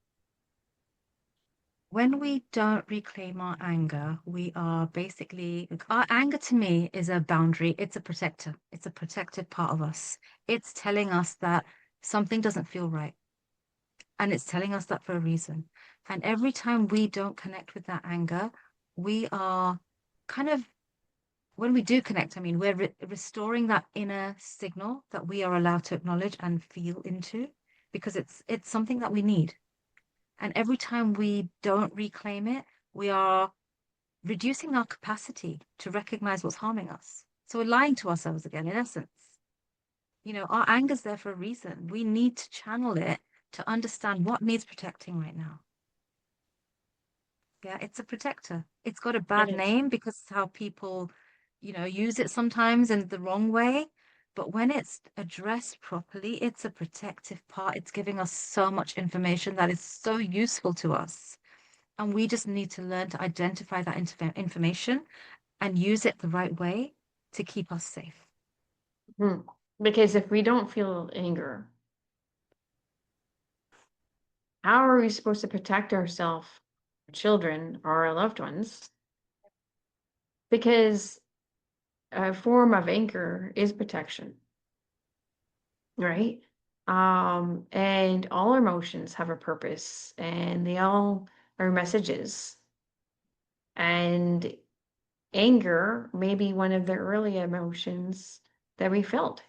S2: When we don't reclaim our anger, we are basically, our anger to me is a boundary. It's a protector. It's a protected part of us. It's telling us that something doesn't feel right. And it's telling us that for a reason. And every time we don't connect with that anger, we are kind of, when we do connect, I mean, we're restoring that inner signal that we are allowed to acknowledge and feel into because it's something that we need. And every time we don't reclaim it, we are reducing our capacity to recognize what's harming us. So we're lying to ourselves again, in essence. Our anger's there for a reason. We need to channel it to understand what needs protecting right now. Yeah, it's a protector. It's got a
S1: It
S2: bad
S1: is.
S2: name because it's how people, use it sometimes in the wrong way. But when it's addressed properly, it's a protective part. It's giving us so much information that is so useful to us. And we just need to learn to identify that information and use it the right way to keep us safe.
S1: Mhm. Because if we don't feel anger, how are we supposed to protect ourselves, children, or our loved ones? Because a form of anger is protection, right? And all our emotions have a purpose and they all are messages. And anger may be one of the early emotions that we felt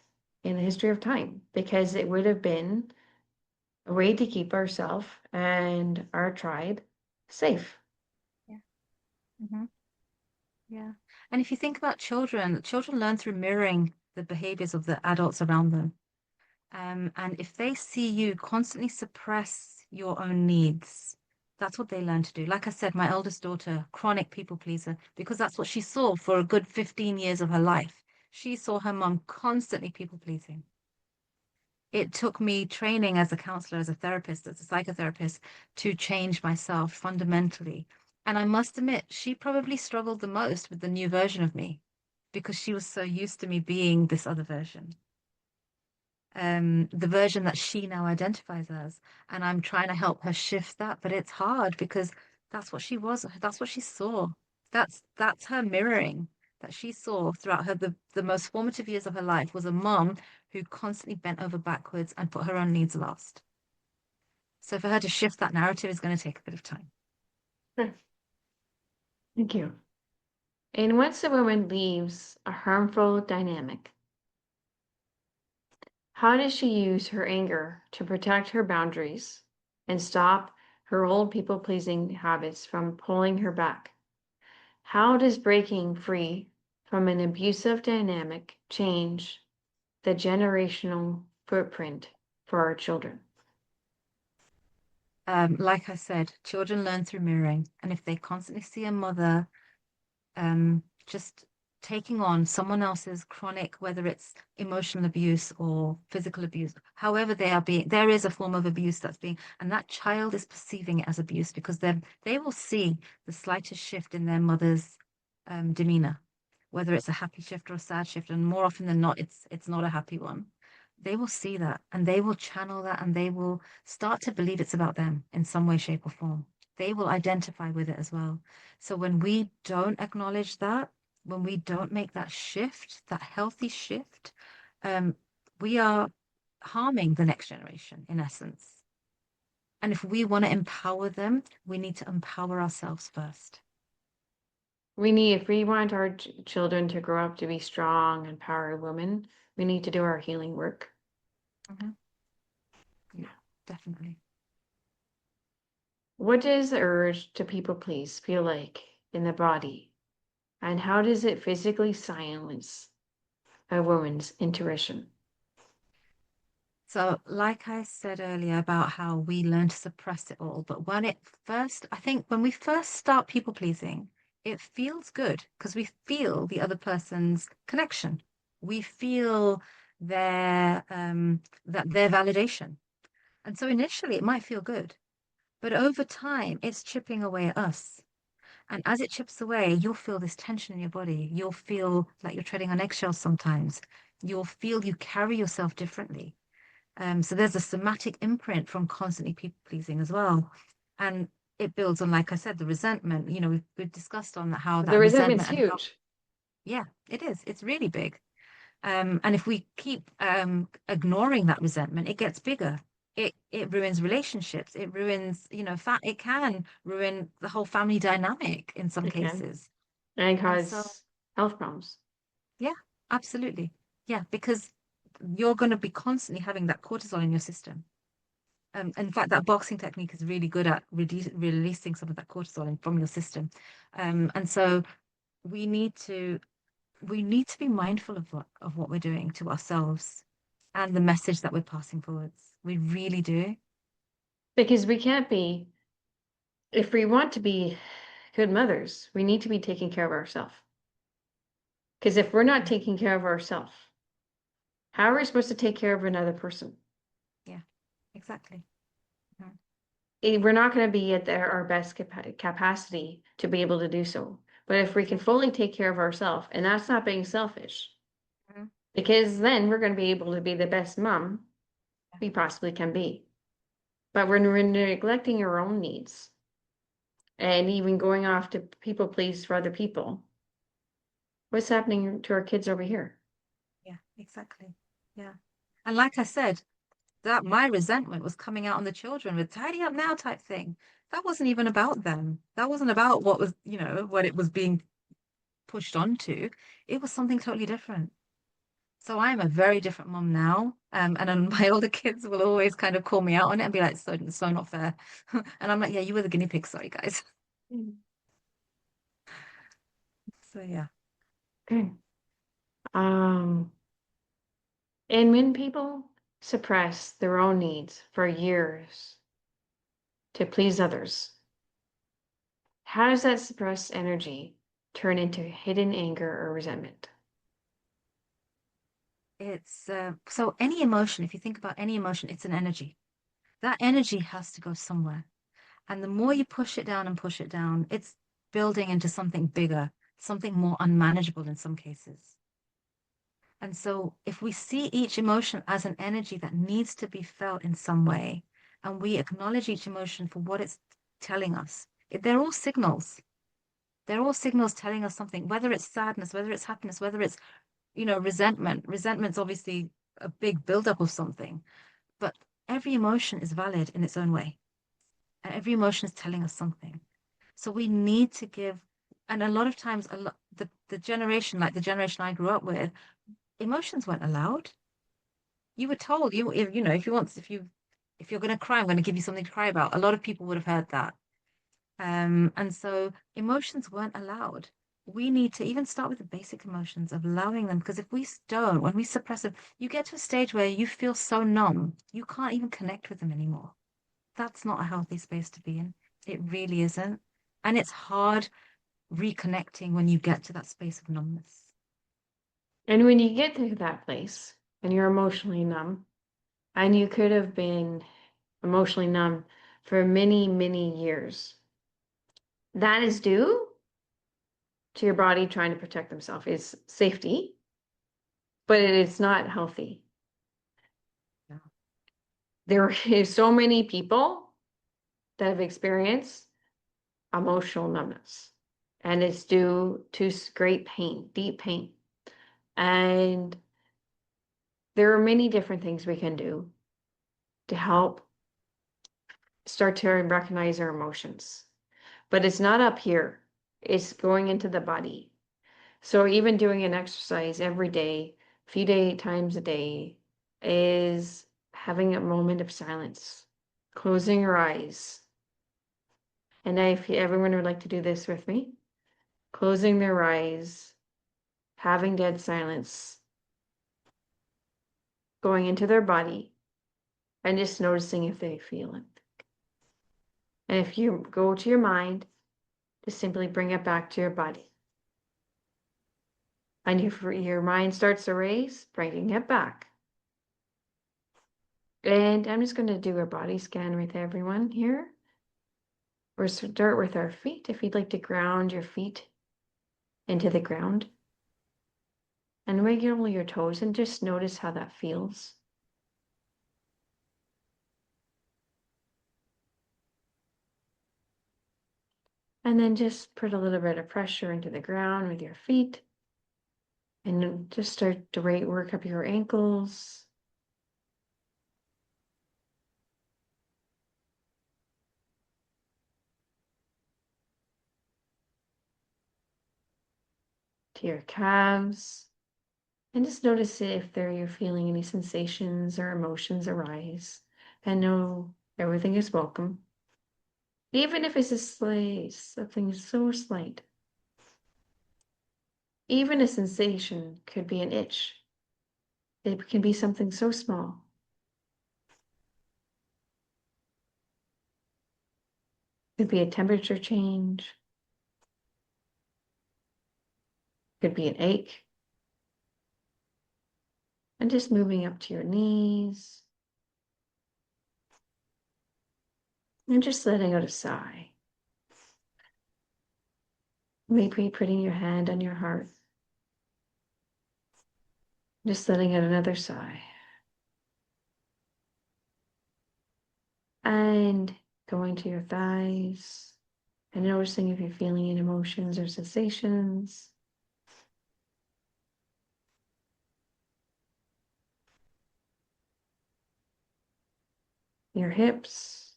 S1: in the history of time because it would have been a way to keep ourselves and our tribe safe.
S2: Yeah. Hmm. Yeah. And if you think about children, children learn through mirroring the behaviors of the adults around them. And if they see you constantly suppress your own needs, that's what they learn to do. Like I said, my eldest daughter, chronic people pleaser, because that's what she saw for a good 15 years of her life. She saw her mum constantly people pleasing. It took me training as a counselor, as a therapist, as a psychotherapist to change myself fundamentally. And I must admit, she probably struggled the most with the new version of me because she was so used to me being this other version, the version that she now identifies as. And I'm trying to help her shift that, but it's hard because that's what she was, that's what she saw. That's her mirroring that she saw throughout the most formative years of her life was a mom who constantly bent over backwards and put her own needs last. So for her to shift that narrative is going to take a bit of time.
S1: Hmm, thank you. And once a woman leaves a harmful dynamic, how does she use her anger to protect her boundaries and stop her old people pleasing habits from pulling her back? How does breaking free from an abusive dynamic change the generational footprint for our children?
S2: Like I said, children learn through mirroring, and if they constantly see a mother just taking on someone else's chronic, whether it's emotional abuse or physical abuse, however they are being, there is a form of abuse that's being, and that child is perceiving it as abuse because then they will see the slightest shift in their mother's demeanor, whether it's a happy shift or a sad shift, and more often than not, it's not a happy one. They will see that and they will channel that and they will start to believe it's about them in some way, shape, or form. They will identify with it as well. So when we don't acknowledge that, when we don't make that shift, that healthy shift, um, we are harming the next generation in essence. And if we want to empower them, we need to empower ourselves first.
S1: If we want our children to grow up to be strong, empowered women, we need to do our healing work.
S2: Mhm. Yeah, definitely.
S1: What does the urge to people please feel like in the body? And how does it physically silence a woman's intuition?
S2: So, like I said earlier about how we learn to suppress it all, but I think when we first start people pleasing, it feels good because we feel the other person's connection. We feel their validation. And so initially it might feel good, but over time it's chipping away at us. And as it chips away, you'll feel this tension in your body. You'll feel like you're treading on eggshells sometimes. You'll feel you carry yourself differently. So there's a somatic imprint from constantly people pleasing as well. And it builds on, like I said, the resentment. We've discussed on that how
S1: The
S2: that
S1: resentment's
S2: resentment and how,
S1: huge
S2: yeah, it is. It's really big. And if we keep ignoring that resentment, it gets bigger. It ruins relationships. It ruins, it can ruin the whole family dynamic in some
S1: again
S2: cases.
S1: and
S2: And so,
S1: cause health problems.
S2: yeah, absolutely. Yeah, because you're going to be constantly having that cortisol in your system. In fact, that boxing technique is really good at releasing some of that cortisol from your system. And so we need to we need to be mindful of what we're doing to ourselves and the message that we're passing forwards. We really do.
S1: Because we can't be, if we want to be good mothers, we need to be taking care of ourselves. Because if we're not
S2: Yeah,
S1: taking care of ourselves, how are we supposed to take care of another person?
S2: yeah, exactly. Mhm.
S1: We're not going to be at our best capacity to be able to do so. But if we can
S2: Exactly.
S1: fully take care of ourselves, and that's not being selfish,
S2: Mhm.
S1: because then we're going to be able to be the best mom
S2: Yeah,
S1: we possibly can be. But when we're neglecting our own needs and even going off to people please for other people, what's happening to our kids over here?
S2: Yeah, exactly. Yeah. And like I said, that my resentment was coming out on the children with tidy up now type thing. That wasn't even about them. That wasn't about what was, what it was being pushed onto. It was something totally different. So I am a very different mom now. And then my older kids will always kind of call me out on it and be like, so not fair. And I'm like, yeah, you were the guinea pig. Sorry, guys.
S1: Mm.
S2: So yeah,
S1: Okay. Um, and when people suppress their own needs for years to please others, how does that suppressed energy turn into hidden anger or resentment?
S2: it's so any emotion, if you think about any emotion, it's an energy. That energy has to go somewhere. And the more you push it down, it's building into something bigger, something more unmanageable in some cases. And so, if we see each emotion as an energy that needs to be felt in some way, and we acknowledge each emotion for what it's telling us, they're all signals. They're all signals telling us something, whether it's sadness, whether it's happiness, whether it's, resentment. Resentment's obviously a big buildup of something, but every emotion is valid in its own way. And every emotion is telling us something. So we need to give, and a lot of times, the generation, like the generation I grew up with, emotions weren't allowed. You were told if you want if you're going to cry, I'm going to give you something to cry about. A lot of people would have heard that. And so emotions weren't allowed. We need to even start with the basic emotions of allowing them, because if we don't, when we suppress them, you get to a stage where you feel so numb, you can't even connect with them anymore. That's not a healthy space to be in. It really isn't. And it's hard reconnecting when you get to that space of numbness.
S1: And when you get to that place and you're emotionally numb, and you could have been emotionally numb for many, many years, that is due to your body trying to protect themselves. It's safety, but it is not healthy.
S2: Yeah.
S1: There is so many people that have experienced emotional numbness, and it's due to great pain, deep pain. And there are many different things we can do to help start to recognize our emotions. But it's not up here, it's going into the body. So even doing an exercise every day, a few times a day, is having a moment of silence, closing your eyes. And if everyone would like to do this with me, closing their eyes, having dead silence, going into their body, and just noticing if they feel it. And if you go to your mind, just simply bring it back to your body. And if your mind starts to race, bringing it back. And I'm just going to do a body scan with everyone here. We'll start with our feet. If you'd like to ground your feet into the ground and wiggle your toes and just notice how that feels. And then just put a little bit of pressure into the ground with your feet and just start to work up your ankles. To your calves. And just notice if there you're feeling any sensations or emotions arise. And know everything is welcome. Even if it's something so slight. Even a sensation could be an itch. It can be something so small. It could be a temperature change. It could be an ache. And just moving up to your knees. And just letting out a sigh. Maybe putting your hand on your heart. Just letting out another sigh. And going to your thighs and noticing if you're feeling any emotions or sensations. Your hips,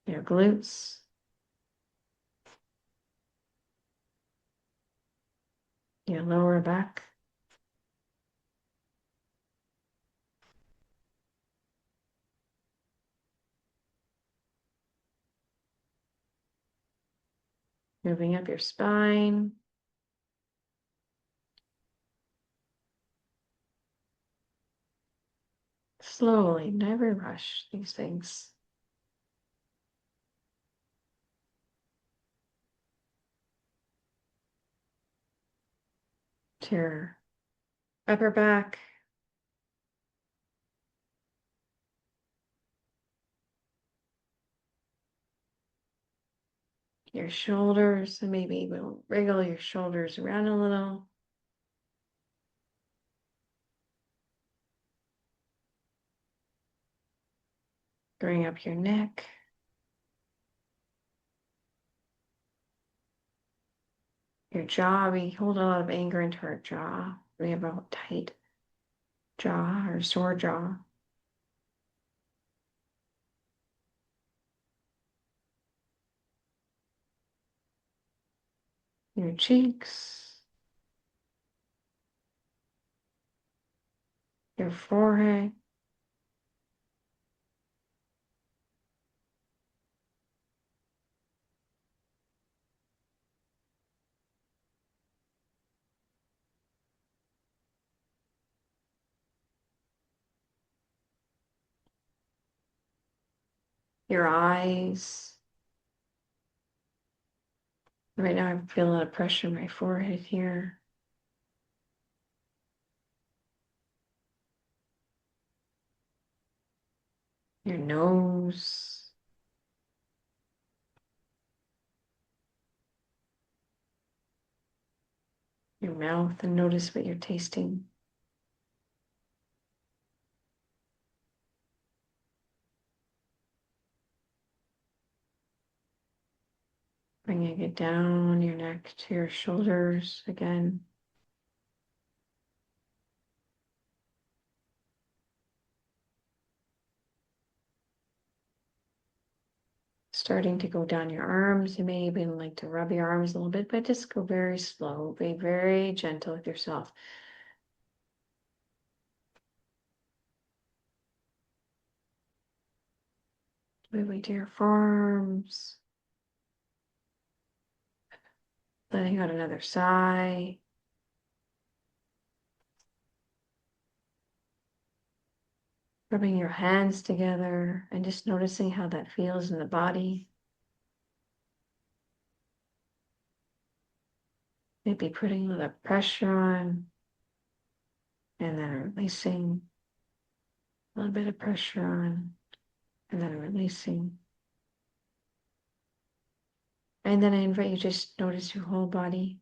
S1: your glutes, your lower back, moving up your spine. Slowly, never rush these things. To your upper back, your shoulders, and maybe we'll wriggle your shoulders around a little. Bring up your neck, your jaw. We hold a lot of anger into our jaw. We have a tight jaw or sore jaw. Your cheeks, your forehead, your eyes. Right now, I feel a lot of pressure in my forehead here. Your nose, your mouth, and notice what you're tasting. Bringing it down your neck to your shoulders again. Starting to go down your arms. You may even like to rub your arms a little bit, but just go very slow. Be very gentle with yourself. Moving to your forearms. Letting out another sigh. Rubbing your hands together and just noticing how that feels in the body. Maybe putting a little pressure on and then releasing. A little bit of pressure on and then releasing. And then I invite you to just notice your whole body.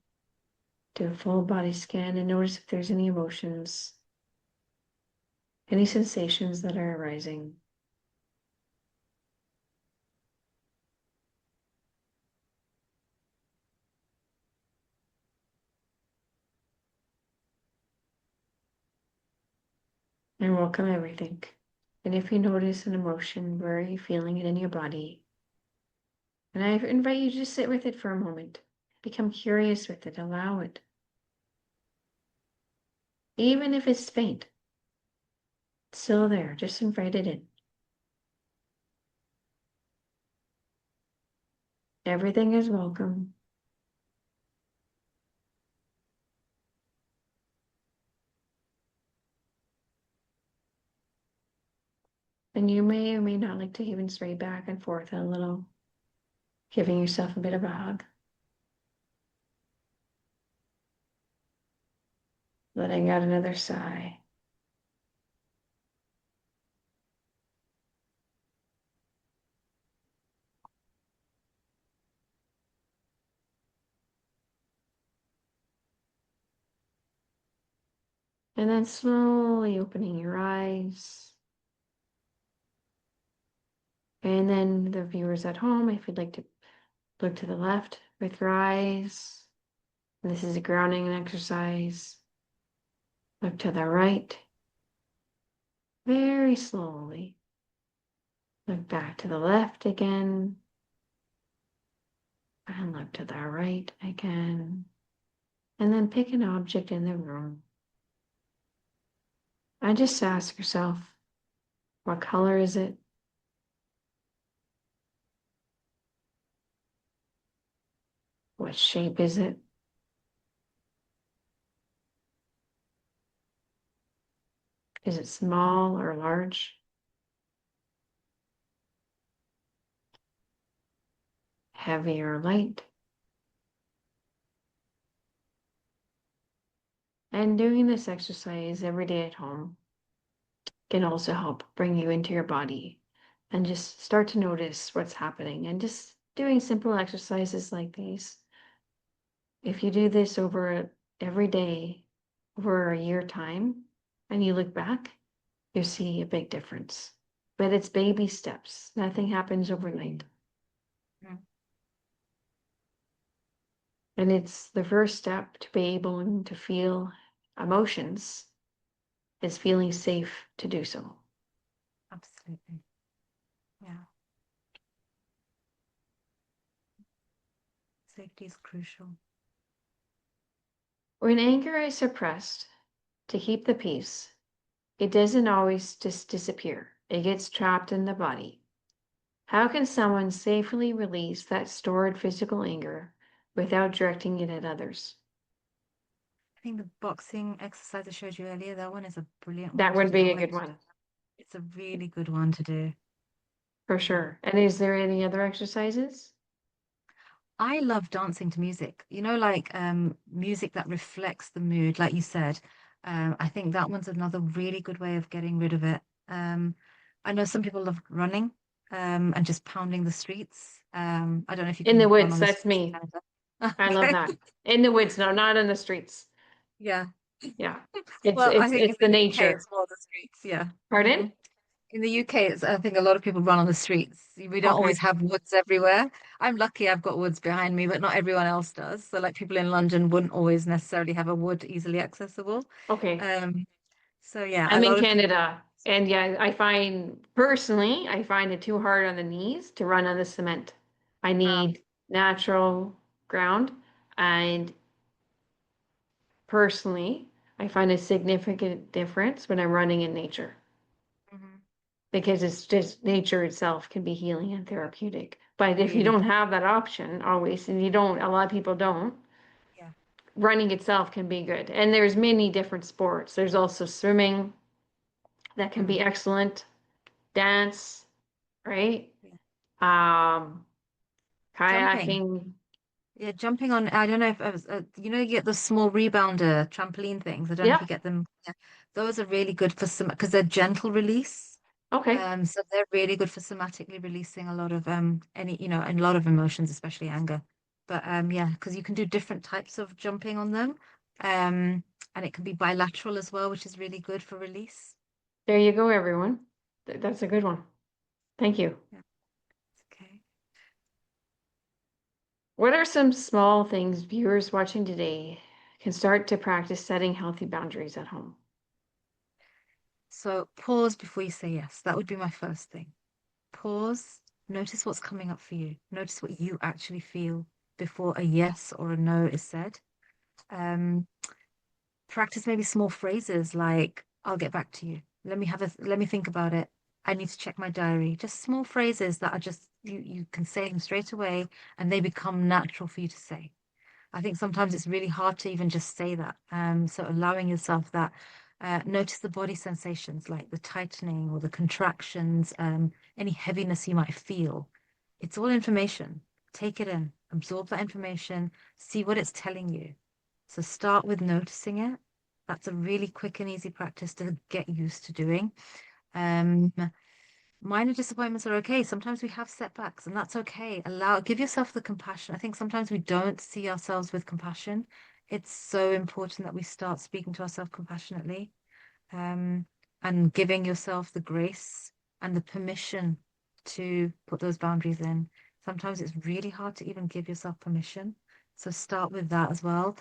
S1: Do a full body scan and notice if there's any emotions, any sensations that are arising. And welcome everything. And if you notice an emotion, where are you feeling it in your body? And I invite you to just sit with it for a moment. Become curious with it. Allow it. Even if it's faint, it's still there. Just invite it in. Everything is welcome. And you may or may not like to even sway back and forth a little, giving yourself a bit of a hug. Letting out another sigh. And then slowly opening your eyes. And then the viewers at home, if you'd like to look to the left with your eyes. This is a grounding exercise. Look to the right. Very slowly. Look back to the left again. And look to the right again. And then pick an object in the room. And just ask yourself, what color is it? What shape is it? Is it small or large? Heavy or light? And doing this exercise every day at home can also help bring you into your body and just start to notice what's happening. And just doing simple exercises like these, if you do this over every day over a year time and you look back, you'll see a big difference. But it's baby steps. Nothing happens overnight.
S2: Mm.
S1: And it's the first step to be able to feel emotions is feeling safe to do so.
S2: Absolutely. Yeah. Safety is crucial.
S1: When anger is suppressed to keep the peace, it doesn't always just disappear. It gets trapped in the body. How can someone safely release that stored physical anger without directing it at others?
S2: I think the boxing exercise I showed you earlier, that one is a brilliant one
S1: That
S2: to
S1: would
S2: do. The
S1: be a
S2: way
S1: good one,
S2: it's a really good one to do.
S1: for
S2: Yeah.
S1: sure. And is there any other exercises?
S2: I love dancing to music. Like music that reflects the mood, like you said. I think that one's another really good way of getting rid of it. I know some people love running, and just pounding the streets. I don't know if you
S1: In the
S2: can run
S1: woods,
S2: on the
S1: that's
S2: streets in
S1: me.
S2: Canada.
S1: I love
S2: Okay.
S1: that. In the woods, no, not in the streets.
S2: Yeah.
S1: Yeah. It's
S2: Well, I
S1: it's
S2: think in
S1: it's
S2: the
S1: the
S2: UK
S1: nature.
S2: it's more the streets. Yeah.
S1: Pardon?
S2: In the UK, I think a lot of people run on the streets. We don't
S1: Okay.
S2: always have woods everywhere. I'm lucky I've got woods behind me, but not everyone else does. So, like people in London wouldn't always necessarily have a wood easily accessible.
S1: Okay.
S2: Um, so yeah, a
S1: I'm in
S2: lot of people.
S1: Canada, and yeah, I find it too hard on the knees to run on the cement. I
S2: Uh,
S1: need natural ground, and personally, I find a significant difference when I'm running in nature
S2: mhm.
S1: because it's just nature itself can be healing and therapeutic. But if you
S2: Really,
S1: don't have that option always, and you don't, a lot of people don't,
S2: yeah.
S1: running itself can be good. And there's many different sports. There's also swimming that can
S2: Mm,
S1: be excellent, dance, right?
S2: yeah.
S1: Um,
S2: Jumping.
S1: kayaking.
S2: Yeah, jumping on. I don't know if I was, you get those small rebounder trampoline things. I don't know if
S1: Yep.
S2: you get them. Yeah. Those are really good for some because they're gentle release.
S1: Okay.
S2: So they're really good for somatically releasing a lot of and a lot of emotions, especially anger. But yeah, because you can do different types of jumping on them. Um, and it can be bilateral as well, which is really good for release.
S1: There you go, everyone. That's a good one. Thank you.
S2: Yeah, it's okay.
S1: What are some small things viewers watching today can start to practice setting healthy boundaries at home?
S2: So pause before you say yes. That would be my first thing. Pause, notice what's coming up for you. Notice what you actually feel before a yes or a no is said. Um, Practice maybe small phrases like, I'll get back to you. Let me think about it. I need to check my diary. Just small phrases that are just you can say them straight away and they become natural for you to say. I think sometimes it's really hard to even just say that. So allowing yourself that, notice the body sensations like the tightening or the contractions, any heaviness you might feel. It's all information. Take it in, absorb that information, see what it's telling you. So start with noticing it. That's a really quick and easy practice to get used to doing. Um, Minor disappointments are okay. Sometimes we have setbacks, and that's okay. Give yourself the compassion. I think sometimes we don't see ourselves with compassion. It's so important that we start speaking to ourselves compassionately, um, and giving yourself the grace and the permission to put those boundaries in. Sometimes it's really hard to even give yourself permission. So start with that as well.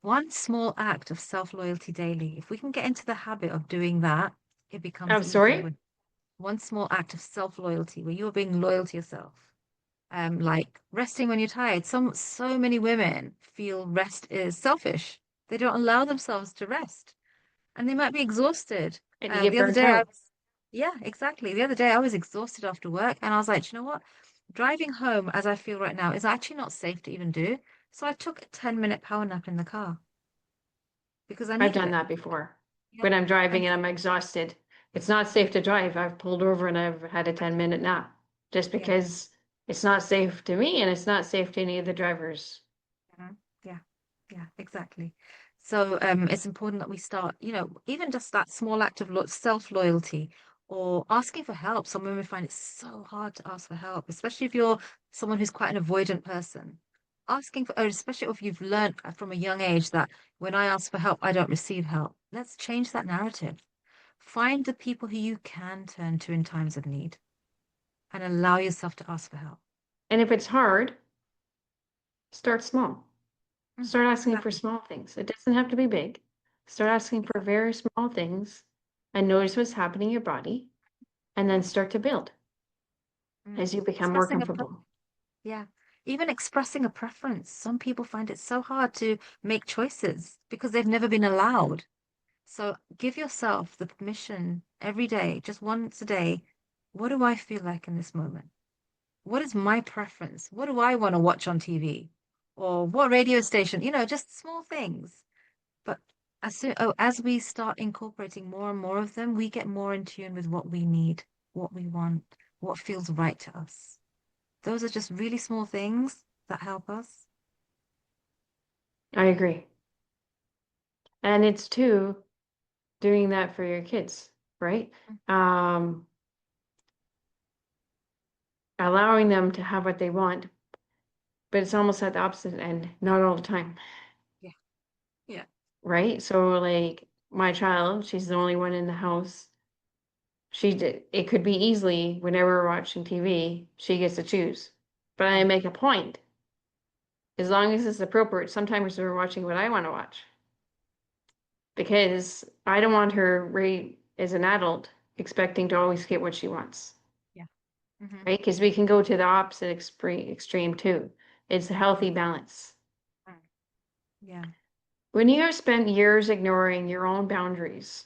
S2: One small act of self-loyalty daily. If we can get into the habit of doing that, it becomes
S1: I'm
S2: easier
S1: sorry.
S2: with one small act of self-loyalty where you're being loyal to yourself. Like resting when you're tired. So many women feel rest is selfish. They don't allow themselves to rest and they might be exhausted.
S1: And you get
S2: The other
S1: burnt
S2: day
S1: out.
S2: yeah, exactly. The other day I was exhausted after work and I was like, "Do you know what? Driving home as I feel right now is actually not safe to even do. So I took a 10-minute power nap in the car because I
S1: I've
S2: needed
S1: done
S2: it.
S1: that before.
S2: Yeah.
S1: When I'm driving
S2: And
S1: and I'm exhausted, it's not safe to drive. I've pulled over and I've had a 10-minute nap just
S2: yeah.
S1: because it's not safe to me and it's not safe to any of the drivers.
S2: Mhm. Yeah, yeah, exactly. So it's important that we start, even just that small act of lo self-loyalty or asking for help. Some women find it so hard to ask for help, especially if you're someone who's quite an avoidant person. Asking for, or especially if you've learned from a young age that when I ask for help, I don't receive help. Let's change that narrative. Find the people who you can turn to in times of need and allow yourself to ask for help.
S1: And if it's hard, start small.
S2: Mm,
S1: Start asking for
S2: exactly.
S1: small things. It doesn't have to be big. Start asking for
S2: Exactly.
S1: very small things and notice what's happening in your body and then
S2: Yeah.
S1: start to build
S2: Mm.
S1: as you become more
S2: Expressing a
S1: comfortable.
S2: Yeah. Even expressing a preference. Some people find it so hard to make choices because they've never been allowed. So give yourself the permission every day, just once a day. What do I feel like in this moment? What is my preference? What do I want to watch on TV? Or what radio station? Just small things. But as we start incorporating more and more of them, we get more in tune with what we need, what we want, what feels right to us. Those are just really small things that help us.
S1: I agree. And it's too doing that for your kids, right?
S2: Mm.
S1: Um, allowing them to have what they want, but it's almost at the opposite end, not all the time,
S2: Yeah, yeah,
S1: right? So like my child, she's the only one in the house. It could be easily whenever we're watching TV, she gets to choose. But I
S2: yeah,
S1: make a point, as long as it's appropriate, sometimes we're watching what I want to watch because I don't want her right as an adult expecting to always get what she wants,
S2: yeah. Hmm.
S1: right? Because we can go to the opposite extreme too. It's a healthy balance.
S2: Yeah.
S1: When you have spent years ignoring your own boundaries,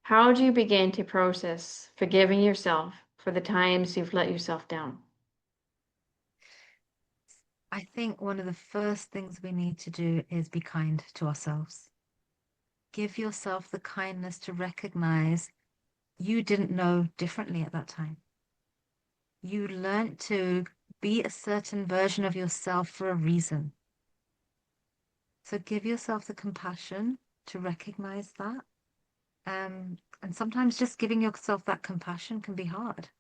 S1: how do you begin to process forgiving yourself for the times you've let yourself down?
S2: I think one of the first things we need to do is be kind to ourselves. Give yourself the kindness to recognize you didn't know differently at that time. You learned to be a certain version of yourself for a reason. So give yourself the compassion to recognize that. And sometimes just giving yourself that compassion can be hard.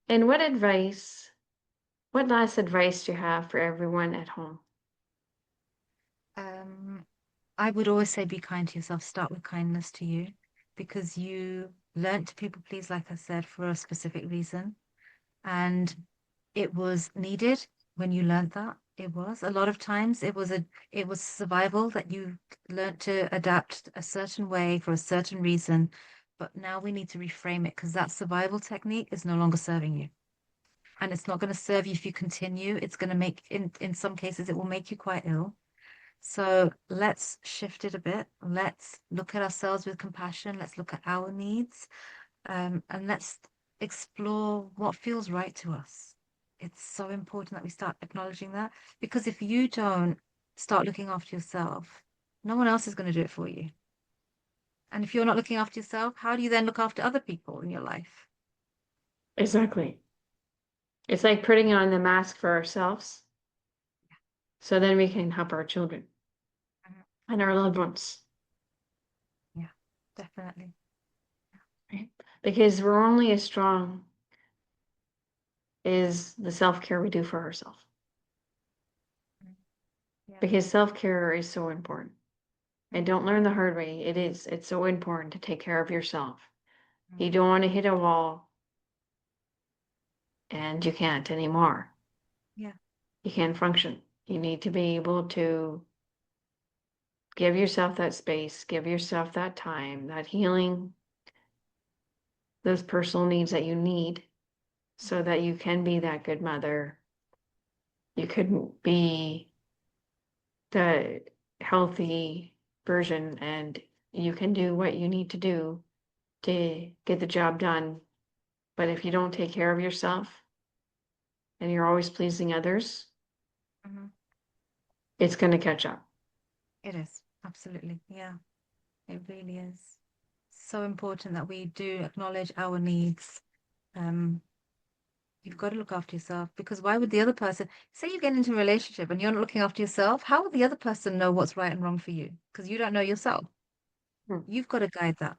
S1: And what last advice do you have for everyone at home?
S2: Um, I would always say be kind to yourself. Start with kindness to you because you learnt to people please, like I said, for a specific reason. And it was needed when you learnt that. It was a lot of times it was survival that you learnt to adapt a certain way for a certain reason. But now we need to reframe it because that survival technique is no longer serving you. And it's not going to serve you if you continue. It's going to make in some cases it will make you quite ill. So let's shift it a bit. Let's look at ourselves with compassion. Let's look at our needs, and let's explore what feels right to us. It's so important that we start acknowledging that because if you don't start looking after yourself, no one else is going to do it for you. And if you're not looking after yourself, how do you then look after other people in your life?
S1: Exactly. It's like putting on the mask for ourselves so then we can help our children
S2: Mhm.
S1: and our loved ones,
S2: Yeah, definitely.
S1: right? Because we're only as strong as the self-care we do for ourselves. because self-care is so important. And
S2: Mm,
S1: don't learn the hard way. It is. It's so important to take care of yourself. You
S2: mm.
S1: don't want to hit a wall and you can't anymore.
S2: Yeah.
S1: You can't function. You need to be able to give yourself that space, give yourself that time, that healing, those personal needs that you need so
S2: Mhm.
S1: that you can be that good mother. You couldn't be the healthy version and you can do what you need to do to get the job done. But if you don't take care of yourself and you're always pleasing others,
S2: Mhm.
S1: it's going to catch up.
S2: It is. Absolutely. Yeah, it really is. So important that we do acknowledge our needs. Um, you've got to look after yourself because why would the other person, say you get into a relationship and you're not looking after yourself, how would the other person know what's right and wrong for you? Because you don't know yourself.
S1: Mm.
S2: You've got to guide that.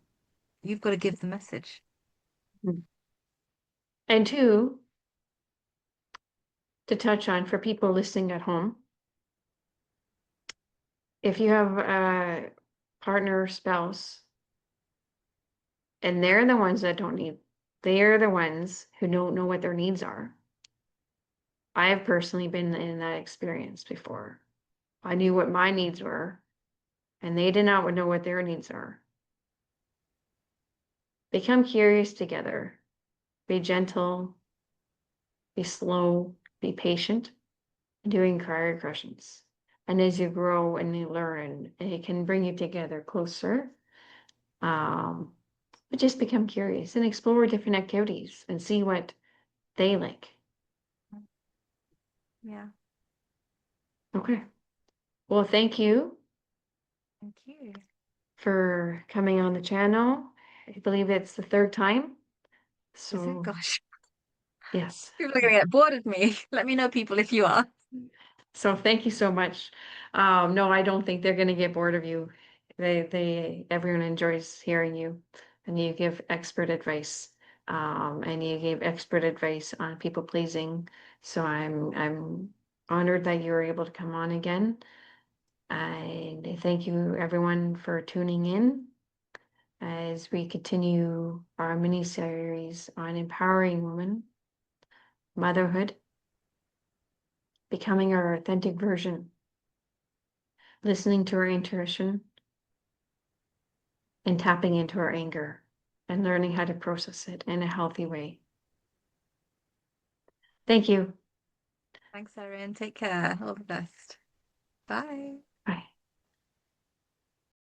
S2: You've got to give the message.
S1: Mm. And two, to touch on for people listening at home, if you have a partner or spouse and they're the ones that don't need, they're the ones who don't know what their needs are. I have personally been in that experience before. I knew what my needs were, and they did not know what their needs are. Become curious together. Be gentle, be slow, be patient, doing inquiry questions. And as you grow and you learn, it can bring you together closer. Um, but just become curious and explore different activities and see what they like.
S2: Yeah.
S1: Okay. Well, thank you
S2: Thank you.
S1: for coming on the channel. I believe it's the third time.
S2: Is it?
S1: So,
S2: Gosh,
S1: yes.
S2: people are going to get bored of me. Let me know, people, if you are.
S1: So thank you so much. No, I don't think they're gonna get bored of you. Everyone enjoys hearing you, and you give expert advice. And you gave expert advice on people pleasing. So I'm honored that you were able to come on again. And I thank you everyone for tuning in as we continue our mini series on empowering women, motherhood, becoming our authentic version, listening to our intuition, and tapping into our anger and learning how to process it in a healthy way. Thank you.
S2: Thanks, Erin. Take care. All the best. Bye.